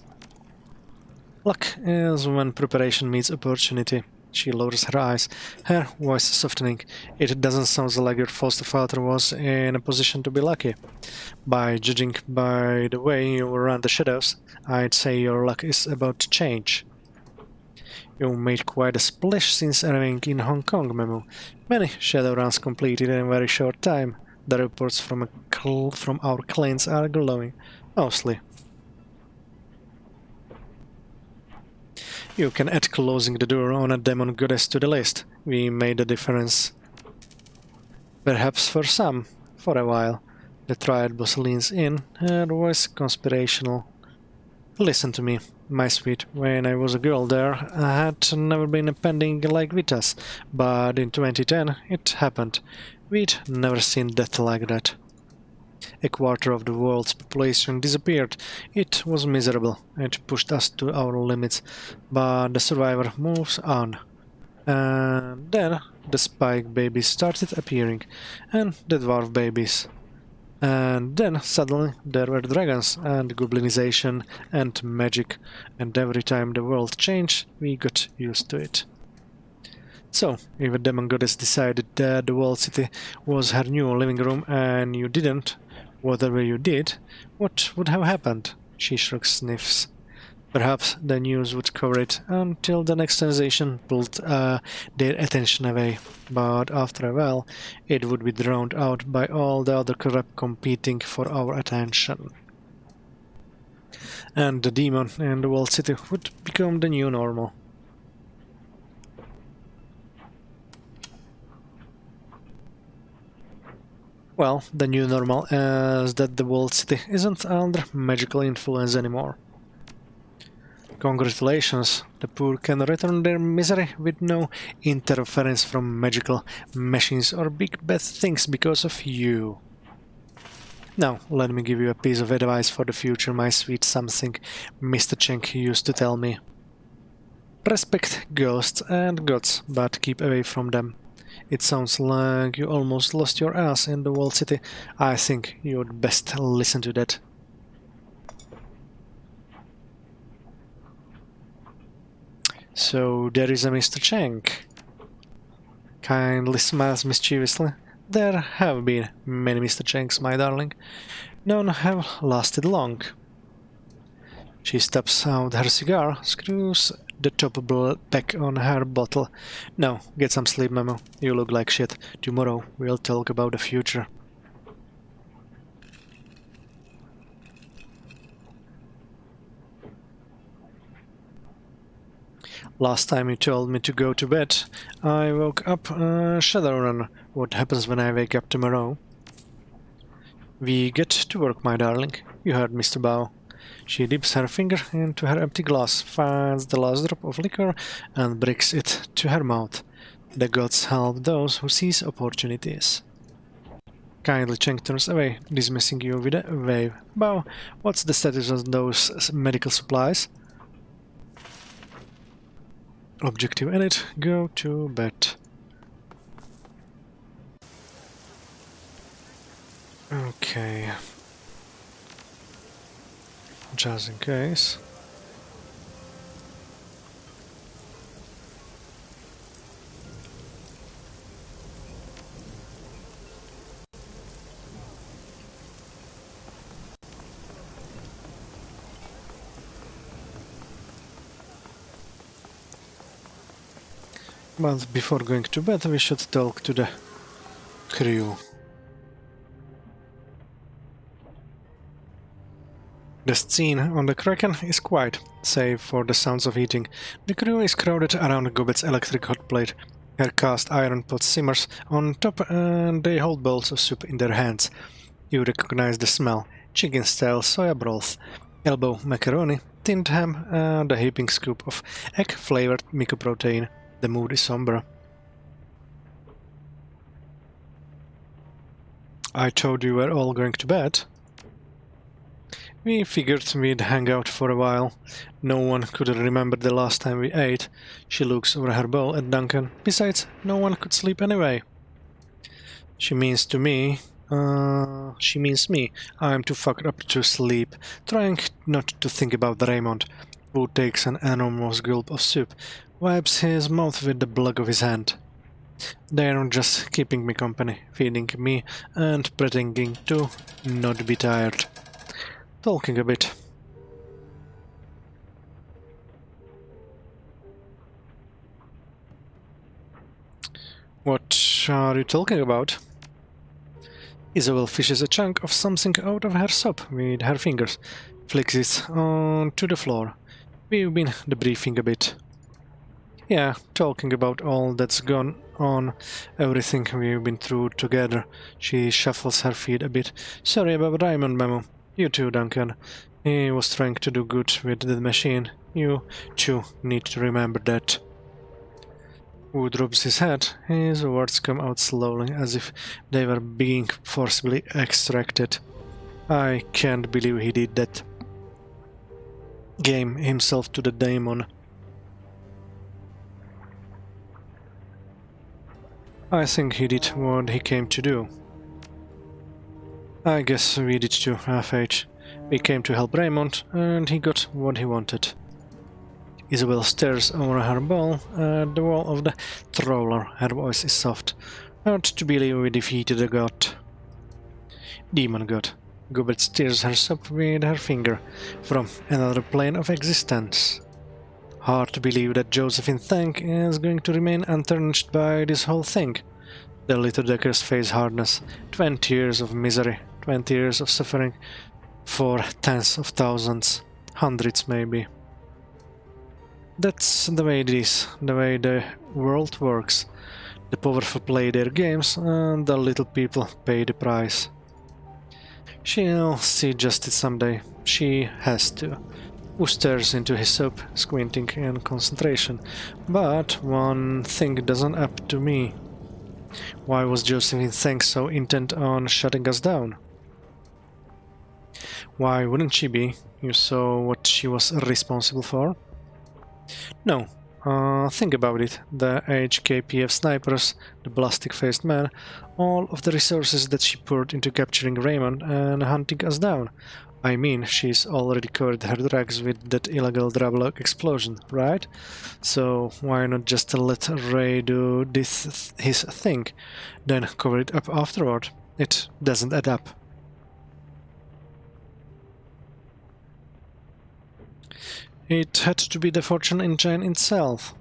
Luck is when preparation meets opportunity. She lowers her eyes, her voice softening. It doesn't sound like your foster father was in a position to be lucky. By judging by the way you run the shadows, I'd say your luck is about to change. You made quite a splash since arriving in Hong Kong, Memo. Many Shadowruns completed in a very short time. The reports from our clients are glowing, mostly. You can add closing the door on a demon goddess to the list. We made a difference. Perhaps for some, for a while. The triad boss leans in, her voice conspirational. Listen to me, my sweet. When I was a girl there, I had never been a pending like Vitas, but in 2010 it happened. We'd never seen death like that. A quarter of the world's population disappeared. It was miserable. It pushed us to our limits, but the survivor moves on. And then the spike babies started appearing, and the dwarf babies. And then suddenly there were dragons and goblinization and magic, and every time the world changed, we got used to it. So, if a demon goddess decided that the walled city was her new living room and you didn't, whatever you did, what would have happened? She shrugs sniffs. Perhaps the news would cover it until the next sensation pulled their attention away, but after a while it would be drowned out by all the other crap competing for our attention. And the demon and the walled city would become the new normal. Well, the new normal is that the walled city isn't under magical influence anymore. Congratulations, the poor can return their misery with no interference from magical machines or big bad things because of you. Now, let me give you a piece of advice for the future, my sweet something Mr. Cheng used to tell me. Respect ghosts and gods, but keep away from them. It sounds like you almost lost your ass in the walled city. I think you'd best listen to that. So there is a Mr. Cheng. Kindly smiles mischievously. There have been many Mr. Chengs, my darling. None have lasted long. She steps out her cigar, screws the top back on her bottle. Now, get some sleep, Memo. You look like shit. Tomorrow we'll talk about the future. Last time you told me to go to bed, I woke up Shadowrun. What happens when I wake up tomorrow? We get to work, my darling. You heard Mr. Bao. She dips her finger into her empty glass, finds the last drop of liquor, and brings it to her mouth. The gods help those who seize opportunities. Kindly Cheng turns away, dismissing you with a wave. Bao, what's the status of those medical supplies? Objective edit, go to bed. Okay. Just in case. But before going to bed, we should talk to the crew. The scene on the Kraken is quiet, save for the sounds of eating. The crew is crowded around Gobet's electric hot plate. Her cast iron pot simmers on top and they hold bowls of soup in their hands. You recognize the smell: chicken-style soya broth, elbow macaroni, tinned ham, and a heaping scoop of egg-flavored mycoprotein. The mood is somber. I told you we're all going to bed. We figured we'd hang out for a while. No one could remember the last time we ate. She looks over her bowl at Duncan. Besides, no one could sleep anyway. She means me. I'm too fucked up to sleep, trying not to think about Raymond, who takes an enormous gulp of soup, wipes his mouth with the plug of his hand. They're just keeping me company, feeding me and pretending to not be tired. Talking a bit. What are you talking about? Isabel fishes a chunk of something out of her soup with her fingers, flicks it onto the floor. We've been debriefing a bit. Yeah, talking about all that's gone on, everything we've been through together. She shuffles her feet a bit. Sorry about Raymond, Memo. You too, Duncan. He was trying to do good with the machine. You, too, need to remember that. Wu drops his head. His words come out slowly, as if they were being forcibly extracted. I can't believe he did that. Game himself to the daemon. I think he did what he came to do. I guess we did too, FH. We came to help Raymond, and he got what he wanted. Isabel stares over her bowl at the wall of the trawler. Her voice is soft. Hard to believe we defeated a god. Demon god. Gobet stirs herself with her finger from another plane of existence. Hard to believe that Josephine Thank is going to remain untarnished by this whole thing. The little Decker's face hardness. 20 years of misery, 20 years of suffering for tens of thousands, hundreds maybe. That's the way it is, the way the world works. The powerful play their games and the little people pay the price. She'll see justice someday. She has to. Who stares into his soup, squinting in concentration. But one thing doesn't up to me. Why was Josephine Thank so intent on shutting us down? Why wouldn't she be? You saw what she was responsible for? No. Think about it. The HKPF snipers, the plastic-faced man, all of the resources that she poured into capturing Raymond and hunting us down. I mean, she's already covered her tracks with that illegal double explosion, right? So why not just let Ray do his thing, then cover it up afterward? It doesn't add up. It had to be the fortune engine itself.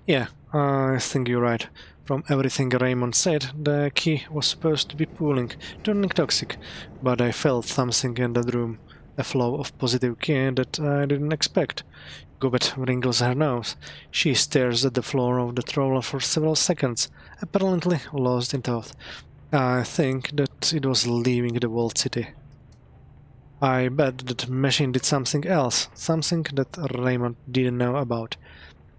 Yeah, I think you're right. From everything Raymond said, the key was supposed to be pooling, turning toxic, but I felt something in that room, a flow of positive key that I didn't expect. Gobet wrinkles her nose. She stares at the floor of the trawler for several seconds, apparently lost in thought. I think that it was leaving the walled city. I bet that machine did something else, something that Raymond didn't know about.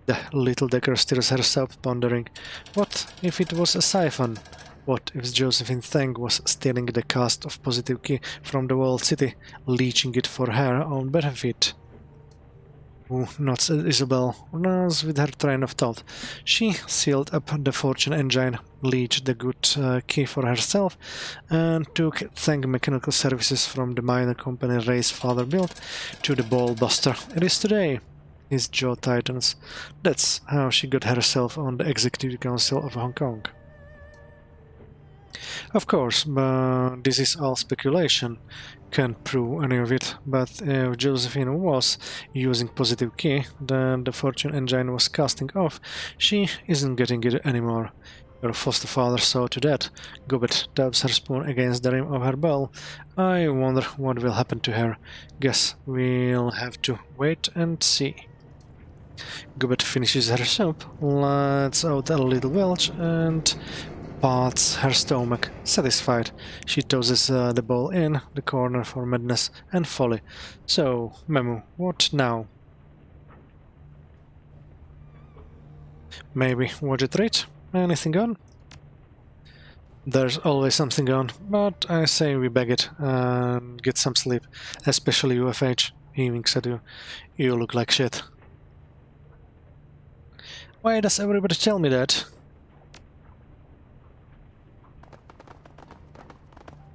The little Decker stirs herself, pondering. What if it was a siphon? What if Josephine Thank was stealing the cast of positive key from the walled city, leeching it for her own benefit? Nods at Isabel, runs with her train of thought. She sealed up the fortune engine, leached the good key for herself, and took Thank Mechanical Services from the minor company Ray's father built to the ball buster it is today. His jaw tightens. That's how she got herself on the Executive Council of Hong Kong. Of course, but this is all speculation. Can't prove any of it, but if Josephine was using positive key, then the fortune engine was casting off. She isn't getting it anymore. Your foster father saw to that. Gobet taps her spoon against the rim of her bowl. I wonder what will happen to her. Guess we'll have to wait and see. Gobet finishes her soup, lets out a little belch, and pats her stomach. Satisfied, she tosses the bowl in the corner for madness and folly. So, Memu, what now? Maybe watch it read? Anything on? There's always something on, but I say we bag it and get some sleep. Especially you, FH. He winks at you. You look like shit. Why does everybody tell me that?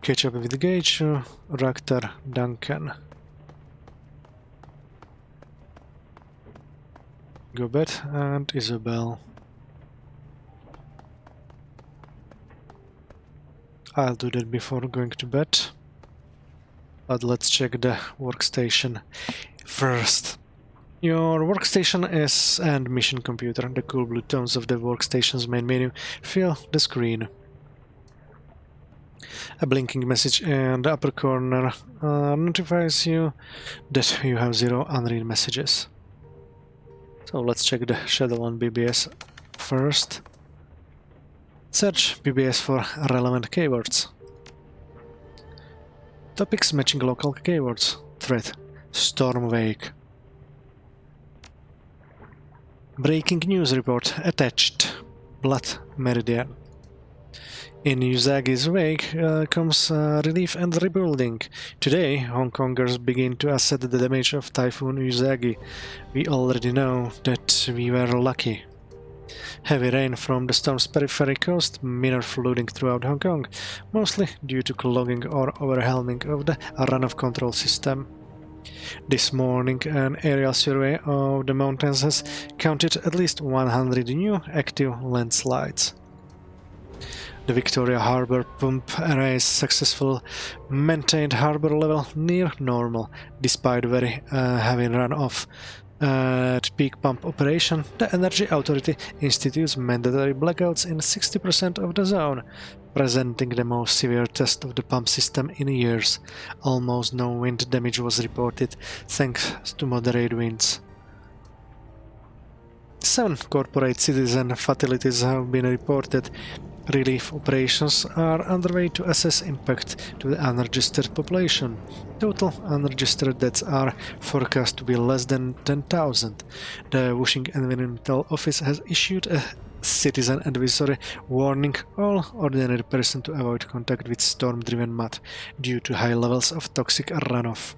Catch up with the Gage, Raktar, Duncan. Gobet and Isabel. I'll do that before going to bed. But let's check the workstation first. Your workstation is and mission computer. The cool blue tones of the workstation's main menu fill the screen. A blinking message in the upper corner notifies you that you have 0 unread messages. So let's check the Shadowrun BBS first. Search BBS for relevant keywords. Topics matching local keywords. Threat. Storm wake. Breaking news report attached. Blood meridian. In Usagi's wake comes relief and rebuilding. Today, Hong Kongers begin to assess the damage of Typhoon Usagi. We already know that we were lucky. Heavy rain from the storm's periphery caused minor flooding throughout Hong Kong, mostly due to clogging or overwhelming of the runoff control system. This morning, an aerial survey of the mountains has counted at least 100 new active landslides. The Victoria Harbour pump arrays successfully maintained harbour level near normal, despite very heavy runoff. At peak pump operation, the Energy Authority institutes mandatory blackouts in 60% of the zone, presenting the most severe test of the pump system in years. Almost no wind damage was reported, thanks to moderate winds. 7 corporate citizen fatalities have been reported. Relief operations are underway to assess impact to the unregistered population. Total unregistered deaths are forecast to be less than 10,000. The Wuxing Environmental Office has issued a citizen advisory warning all ordinary persons to avoid contact with storm-driven mud due to high levels of toxic runoff.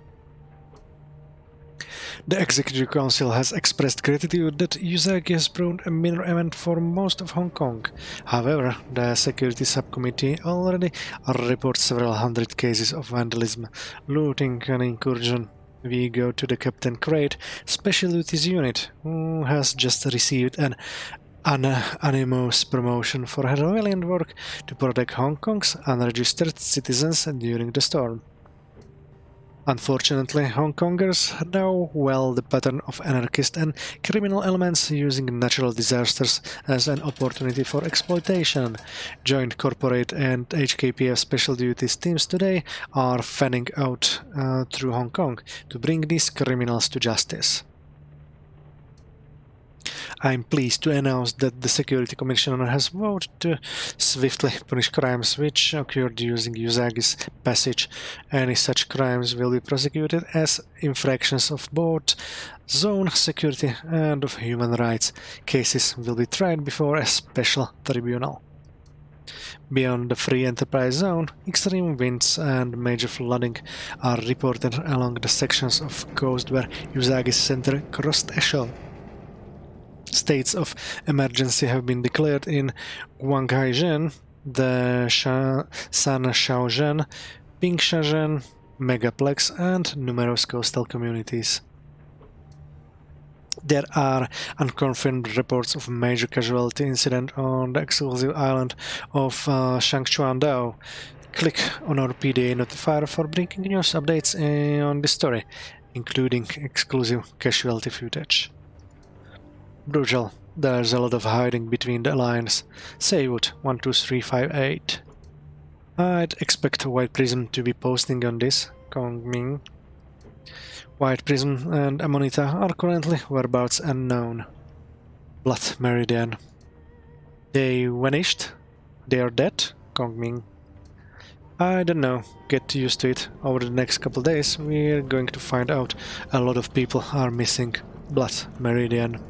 The Executive Council has expressed gratitude that Usagi has brought a minor event for most of Hong Kong. However, the Security Subcommittee already reports several hundred cases of vandalism, looting and incursion. We go to the Captain Crate Special Duties Unit, who has just received an unanimous promotion for her valiant work to protect Hong Kong's unregistered citizens during the storm. Unfortunately, Hong Kongers know well the pattern of anarchist and criminal elements using natural disasters as an opportunity for exploitation. Joint corporate and HKPF special duties teams today are fanning out through Hong Kong to bring these criminals to justice. I'm pleased to announce that the Security Commissioner has voted to swiftly punish crimes which occurred using Usagi's passage. Any such crimes will be prosecuted as infractions of both zone security and of human rights. Cases will be tried before a special tribunal. Beyond the free enterprise zone, extreme winds and major flooding are reported along the sections of coast where Usagi's center crossed a shoal. States of emergency have been declared in Guanghaizhen, the Shanshaozhen, Pingshaozhen, Megaplex, and numerous coastal communities. There are unconfirmed reports of major casualty incident on the exclusive island of Shangchuandao. Click on our PDA notifier for breaking news updates on this story, including exclusive casualty footage. Brutal. There's a lot of hiding between the lines. Saywood 12358. I'd expect White Prism to be posting on this. Kongming. White Prism and Amonita are currently whereabouts unknown. Blood Meridian. They vanished? They are dead? Kongming. I don't know. Get used to it. Over the next couple days we're going to find out a lot of people are missing. Blood Meridian.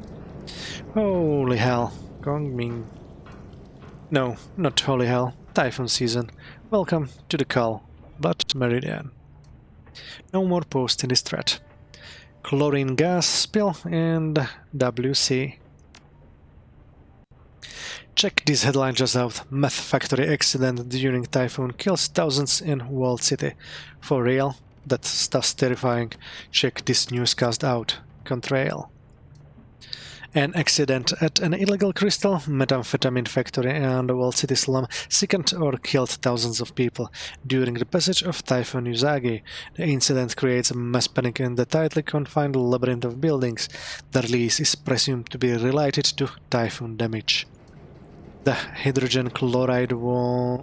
Holy hell, Gongming. No, not holy hell, typhoon season. Welcome to the call, Blood Meridian. No more posts in this thread. Chlorine gas spill in the WC. Check this headline just out. Meth factory accident during typhoon kills thousands in walled city. For real? That stuff's terrifying. Check this newscast out. Contrail. An accident at an illegal crystal methamphetamine factory in the walled city slum sickened or killed thousands of people during the passage of Typhoon Usagi. The incident creates a mass panic in the tightly confined labyrinth of buildings. The release is presumed to be related to typhoon damage. The hydrogen chloride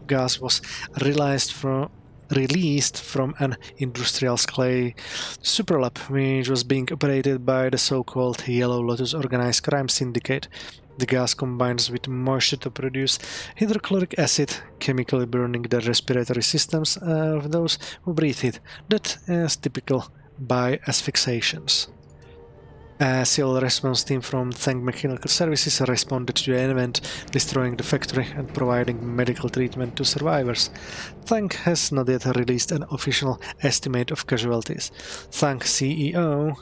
gas was released released from an industrial clay superlab, which was being operated by the so-called Yellow Lotus organized crime syndicate. The gas combines with moisture to produce hydrochloric acid, chemically burning the respiratory systems of those who breathe it. That is typical by asphyxiations. A civil response team from Thang Mechanical Services responded to the event, destroying the factory and providing medical treatment to survivors. Thang has not yet released an official estimate of casualties. Thang CEO,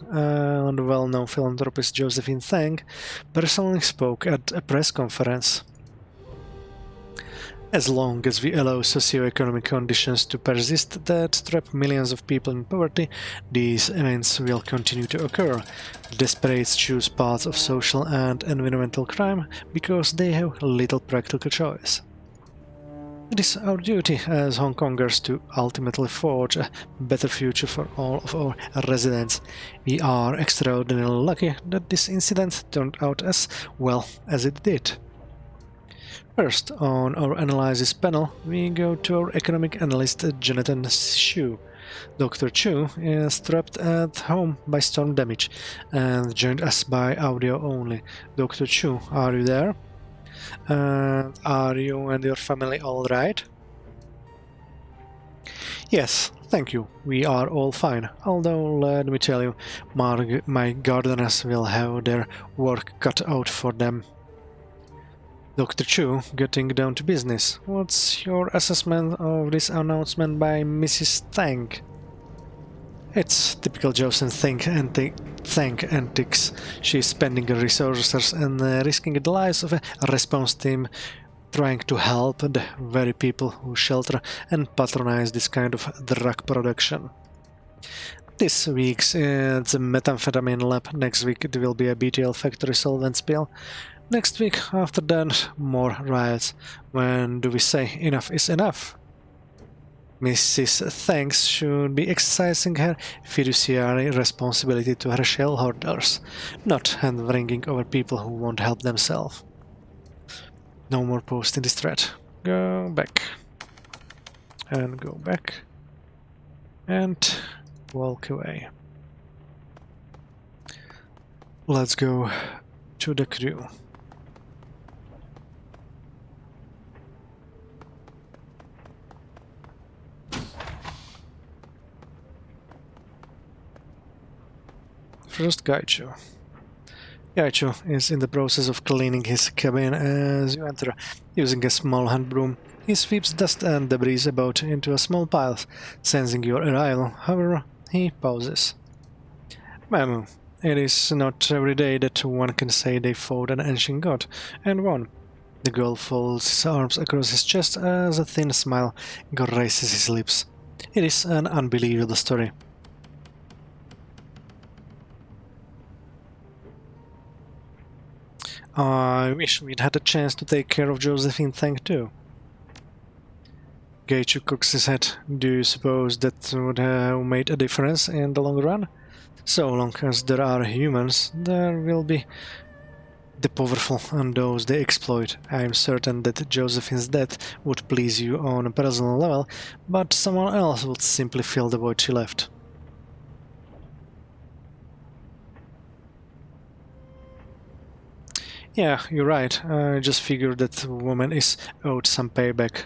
the well-known philanthropist Josephine Thang, personally spoke at a press conference. As long as we allow socio-economic conditions to persist that trap millions of people in poverty, these events will continue to occur. The desperates choose paths of social and environmental crime because they have little practical choice. It is our duty as Hong Kongers to ultimately forge a better future for all of our residents. We are extraordinarily lucky that this incident turned out as well as it did. First, on our analysis panel, we go to our economic analyst Jonathan Chu. Dr. Chu is trapped at home by storm damage and joined us by audio only. Dr. Chu, are you there? Are you and your family all right? Yes, thank you. We are all fine. Although, let me tell you, my gardeners will have their work cut out for them. Dr. Chu, getting down to business. What's your assessment of this announcement by Mrs. Thang? It's typical Josephine Thang antics. She's spending resources and risking the lives of a response team trying to help the very people who shelter and patronize this kind of drug production. This week's it's a methamphetamine lab. Next week it will be a BTL factory solvent spill. Next week after that, more riots. When do we say enough is enough? Mrs. Thanks should be exercising her fiduciary responsibility to her shareholders, not hand-wringing over people who won't help themselves. No more posting this thread. Go back. And go back. And walk away. Let's go to the crew. First, Gaichu. Gaichu is in the process of cleaning his cabin as you enter. Using a small hand broom, he sweeps dust and debris about into a small pile. Sensing your arrival, however, he pauses. Mamu, it is not every day that one can say they fought an ancient god, and won. The girl folds his arms across his chest as a thin smile graces his lips. It is an unbelievable story. I wish we'd had a chance to take care of Josephine Thang too. Gaichu cocks his head. Do you suppose that would have made a difference in the long run? So long as there are humans, there will be the powerful and those they exploit. I am certain that Josephine's death would please you on a personal level, but someone else would simply fill the void she left. Yeah, you're right. I just figured that the woman is owed some payback.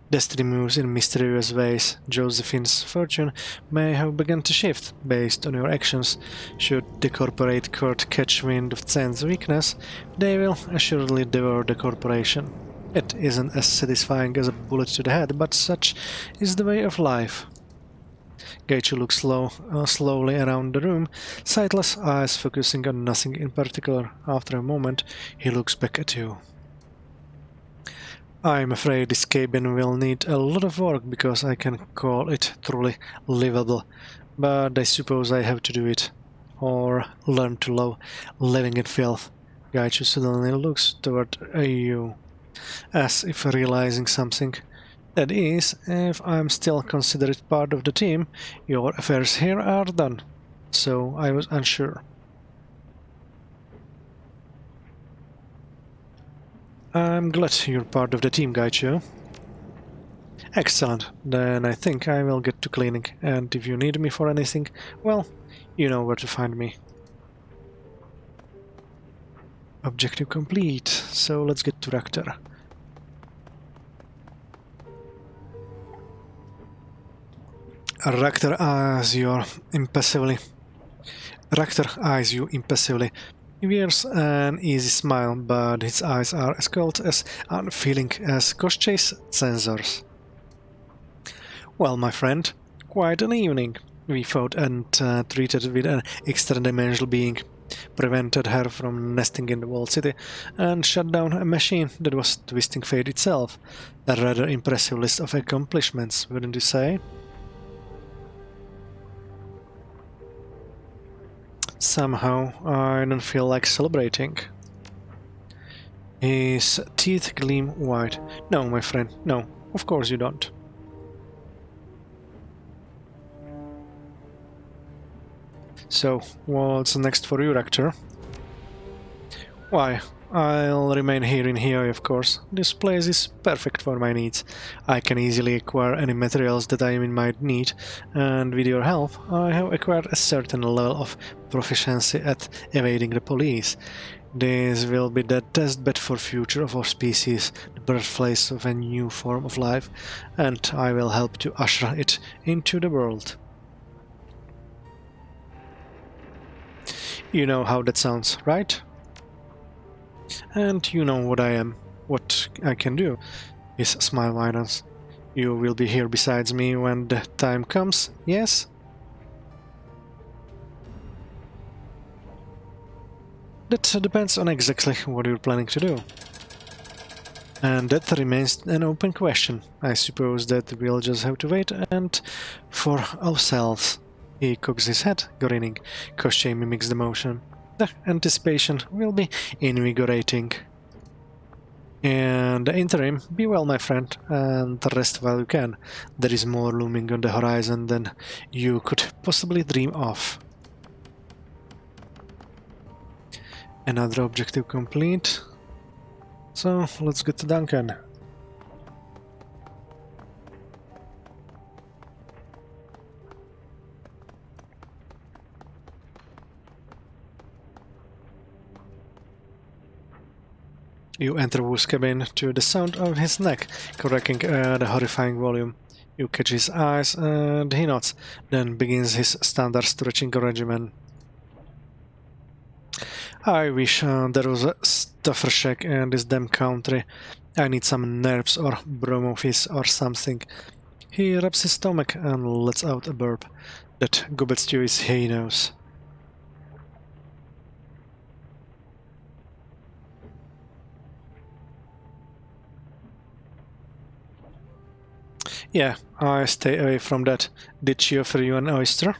Destiny moves in mysterious ways. Josephine's fortune may have begun to shift based on your actions. Should the corporate court catch wind of Tsen's weakness, they will assuredly devour the corporation. It isn't as satisfying as a bullet to the head, but such is the way of life. Gaichu looks slowly around the room, sightless eyes focusing on nothing in particular. After a moment, he looks back at you. I'm afraid this cabin will need a lot of work because I can call it truly livable, but I suppose I have to do it, or learn to love living in filth. Gaichu suddenly looks toward you, as if realizing something. That is, if I'm still considered part of the team, your affairs here are done. So I was unsure. I'm glad you're part of the team, Gaichu. Excellent. Then I think I will get to cleaning, and if you need me for anything, well, you know where to find me. Objective complete, so let's get to Reactor. Reactor eyes you impassively. Reactor eyes you impassively. He wears an easy smile, but his eyes are as cold, as unfeeling as Koshchei's sensors. Well, my friend, quite an evening. We fought and treated with an extra-dimensional being, prevented her from nesting in the walled city, and shut down a machine that was twisting fate itself. A rather impressive list of accomplishments, wouldn't you say? Somehow, I don't feel like celebrating. His teeth gleam white. No, my friend, no, of course you don't. So, what's next for you, Rector? Why, I'll remain here in Hioi, of course. This place is perfect for my needs. I can easily acquire any materials that I might need, and with your help, I have acquired a certain level of proficiency at evading the police. This will be the test bed for future of our species, the birthplace of a new form of life, and I will help to usher it into the world. You know how that sounds, right? And you know what I am, what I can do. His smile widens. You will be here besides me when the time comes, yes? That depends on exactly what you're planning to do. And that remains an open question. I suppose that we'll just have to wait and for ourselves. He cocks his head, grinning. Koshchei mimics the motion. The anticipation will be invigorating. In the interim, be well, my friend, and rest while you can. There is more looming on the horizon than you could possibly dream of. Another objective complete. So, let's get to Duncan. You enter Wu's cabin to the sound of his neck cracking at a horrifying volume. You catch his eyes and he nods, then begins his standard stretching regimen. I wish there was a stuffer shack in this damn country. I need some nerves or bromofis or something. He rubs his stomach and lets out a burp. That gobbet stew is he knows. Yeah, I stay away from that. Did she offer you an oyster?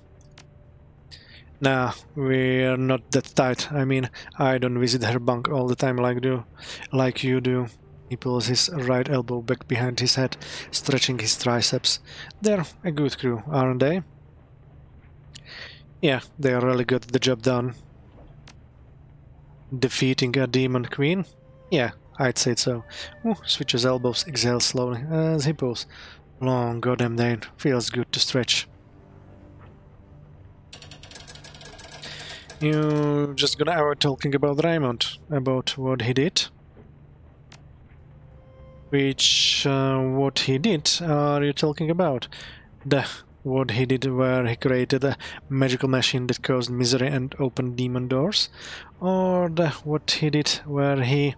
Nah, we're not that tight. I mean, I don't visit her bunk all the time like you do. He pulls his right elbow back behind his head, stretching his triceps. They're a good crew, aren't they? Yeah, they really got the job done. Defeating a demon queen? Yeah, I'd say so. Ooh, switches elbows, exhales slowly as he pulls. Long goddamn day, feels good to stretch. You just got hour talking about Raymond, about what he did? What he did are you talking about? What he did where he created a magical machine that caused misery and opened demon doors? Or what he did where he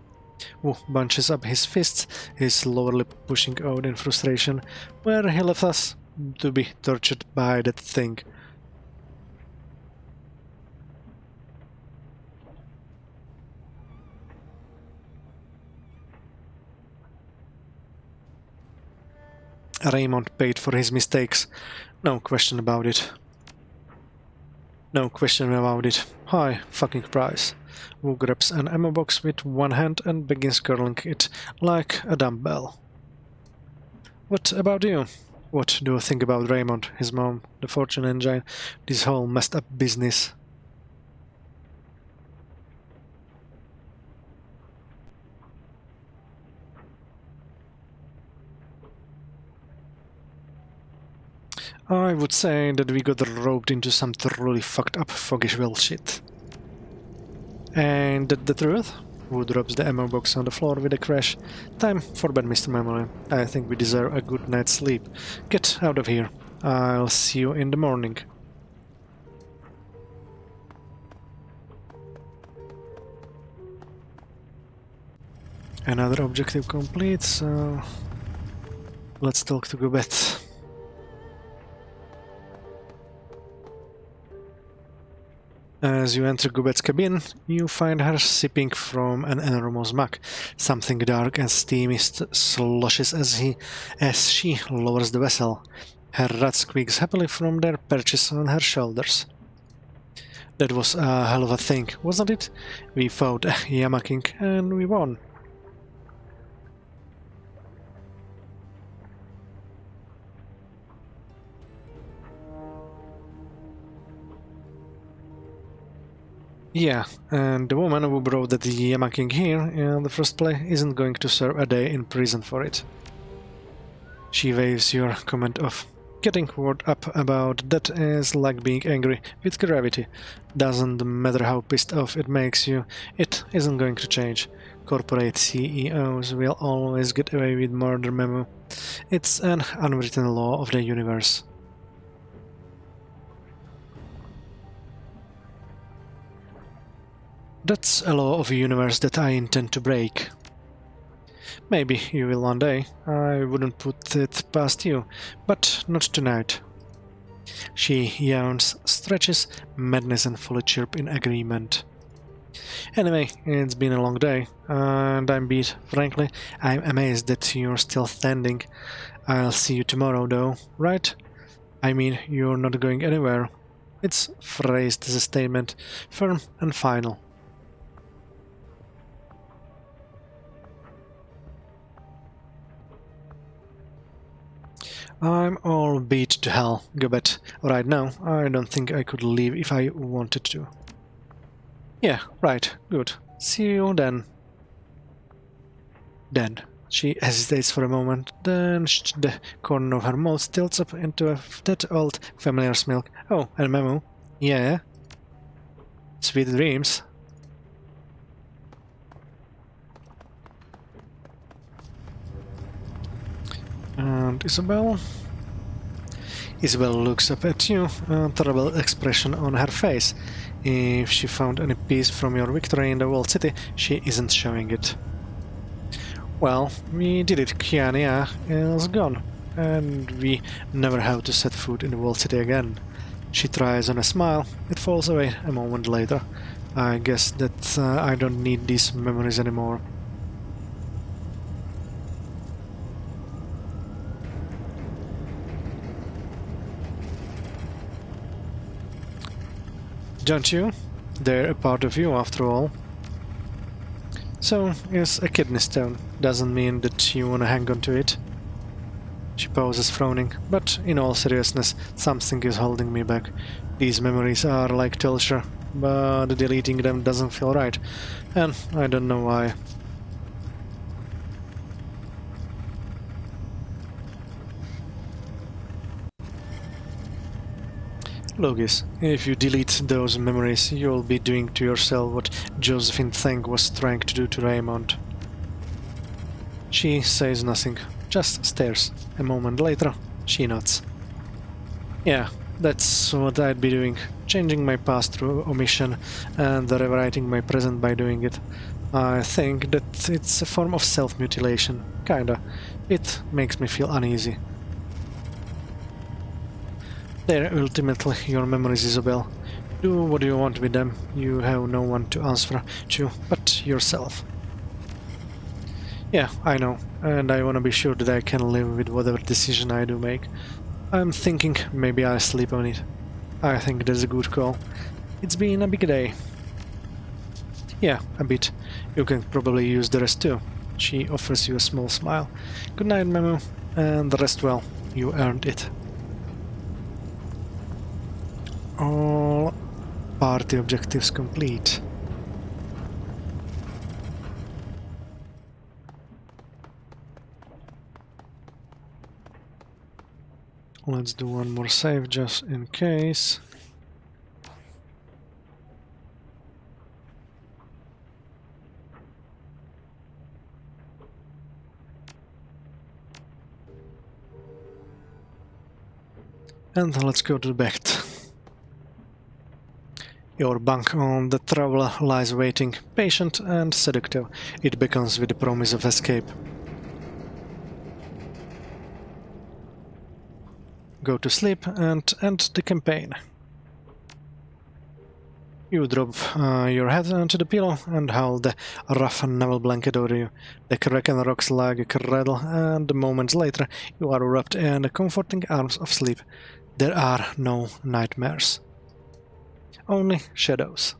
bunches up his fists, his lower lip pushing out in frustration, where he left us to be tortured by that thing? Raymond paid for his mistakes. No question about it. No question about it. High fucking price. Wu grabs an ammo box with one hand and begins curling it like a dumbbell. What about you? What do you think about Raymond, his mom, the fortune engine, this whole messed up business? I would say that we got roped into some truly fucked up foggish bullshit. Ain't that the truth? Wu drops the ammo box on the floor with a crash. Time for bed, Mr. Memory. I think we deserve a good night's sleep. Get out of here. I'll see you in the morning. Another objective complete, so let's talk to Gobet. As you enter Gobet's cabin, you find her sipping from an enormous mug. Something dark and steamy sloshes as she lowers the vessel. Her rat squeaks happily from their perches on her shoulders. That was a hell of a thing, wasn't it? We fought Yamaking and we won. Yeah, and the woman who brought the Yamaking here in the first place isn't going to serve a day in prison for it. She waves your comment off. Getting word up about that is like being angry with gravity. Doesn't matter how pissed off it makes you, it isn't going to change. Corporate CEOs will always get away with murder, Memo. It's an unwritten law of the universe. That's a law of a universe that I intend to break. Maybe you will one day. I wouldn't put it past you, but not tonight. She yawns, stretches, madness and fully chirp in agreement. Anyway, it's been a long day, and I'm beat. Frankly, I'm amazed that you're still standing. I'll see you tomorrow, though, right? I mean, you're not going anywhere. It's phrased as a statement, firm and final. I'm all beat to hell, Gobet. Right now, I don't think I could leave if I wanted to. Yeah, right, good. See you then. Then. She hesitates for a moment, then the corner of her mouth tilts up into that old familiar smile. Oh, and Memo? Yeah? Sweet dreams. And Isabel? Isabel looks up at you, a terrible expression on her face. If she found any peace from your victory in the walled city, she isn't showing it. Well, we did it. Kiania is gone, and we never have to set foot in the walled city again. She tries on a smile. It falls away a moment later. I guess that I don't need these memories anymore. Don't you? They're a part of you, after all. So, yes, a kidney stone. Doesn't mean that you wanna hang on to it. She pauses, frowning, but in all seriousness, something is holding me back. These memories are like torture, but deleting them doesn't feel right, and I don't know why. Logis, if you delete those memories, you'll be doing to yourself what Josephine Thang was trying to do to Raymond. She says nothing, just stares. A moment later, she nods. Yeah, that's what I'd be doing. Changing my past through omission and rewriting my present by doing it. I think that it's a form of self-mutilation. Kinda. It makes me feel uneasy. They're ultimately your memories, Isabel. Do what you want with them. You have no one to answer to but yourself. Yeah, I know, and I wanna be sure that I can live with whatever decision I do make. I'm thinking maybe I'll sleep on it. I think that's a good call. It's been a big day. Yeah, a bit. You can probably use the rest too. She offers you a small smile. Good night, Memo, and the rest well. You earned it. All party objectives complete. Let's do one more save just in case. And let's go to the back. Your bunk on the traveler lies waiting, patient and seductive. It beckons with the promise of escape. Go to sleep and end the campaign. You drop your head onto the pillow and hold the rough navel blanket over you. The kraken rocks like a cradle, and moments later you are wrapped in the comforting arms of sleep. There are no nightmares. Only shadows.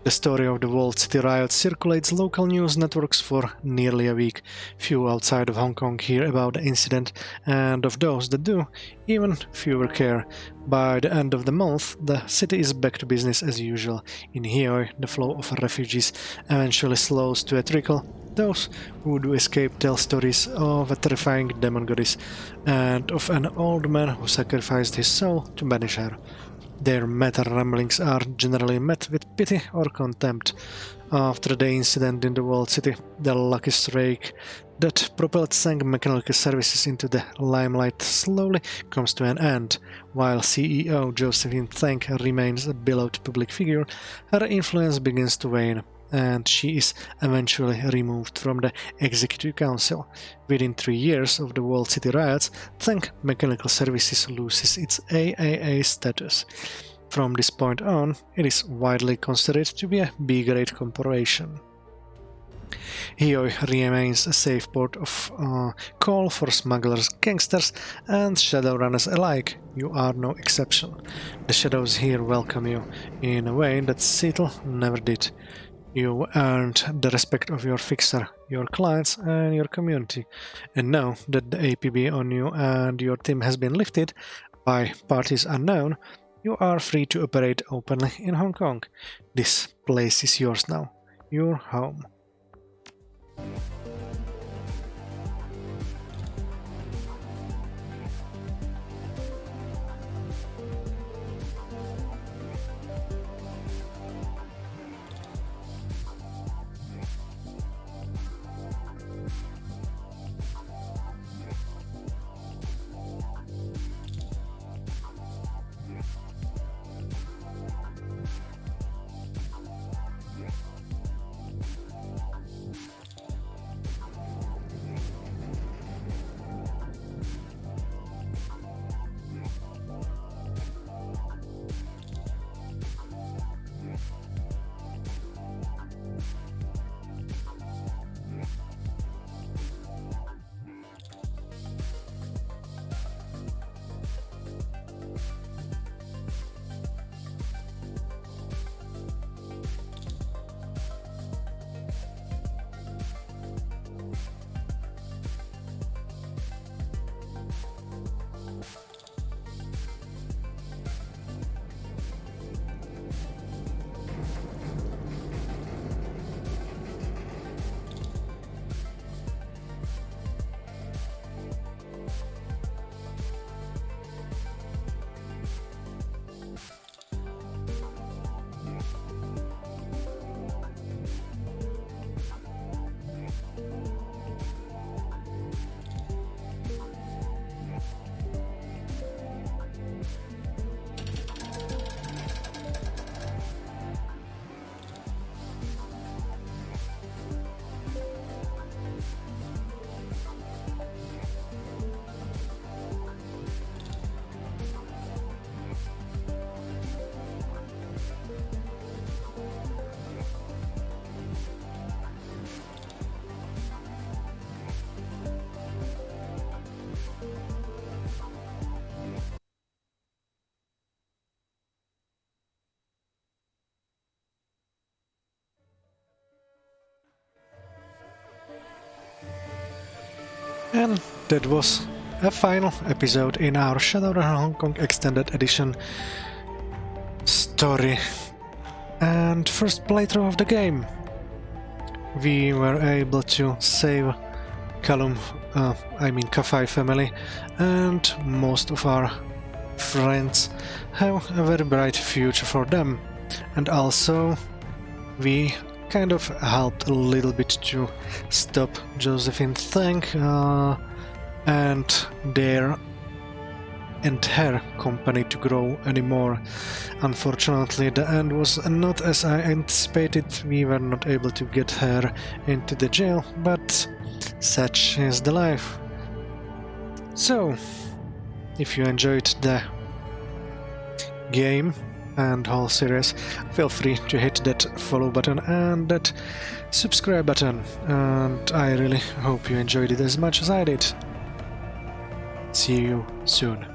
The story of the Walled City riot circulates local news networks for nearly a week. Few outside of Hong Kong hear about the incident, and of those that do, even fewer care. By the end of the month, the city is back to business as usual. In Hioi, the flow of refugees eventually slows to a trickle. Those who do escape tell stories of a terrifying demon goddess and of an old man who sacrificed his soul to banish her. Their meta ramblings are generally met with pity or contempt. After the incident in the Walled City, the lucky streak that propelled Sang Mechanical Services into the limelight slowly comes to an end. While CEO Josephine Tang remains a beloved public figure, her influence begins to wane, and she is eventually removed from the Executive Council. Within 3 years of the Walled City riots, Tang Mechanical Services loses its AAA status. From this point on, it is widely considered to be a B-grade corporation. Hioi remains a safe port of call for smugglers, gangsters, and Shadowrunners alike. You are no exception. The shadows here welcome you in a way that Seattle never did. You earned the respect of your fixer, your clients, and your community. And now that the APB on you and your team has been lifted by parties unknown, you are free to operate openly in Hong Kong. This place is yours now. Your home. And that was a final episode in our Shadowrun Hong Kong Extended Edition story and first playthrough of the game. we were able to save Kafai family, and most of our friends have a very bright future for them. And also, we kind of helped a little bit to stop Josephine Thang and their and her company to grow anymore. Unfortunately, the end was not as I anticipated. We were not able to get her into the jail, but such is the life. So, if you enjoyed the game and whole series, feel free to hit that follow button and that subscribe button, and I really hope you enjoyed it as much as I did. See you soon.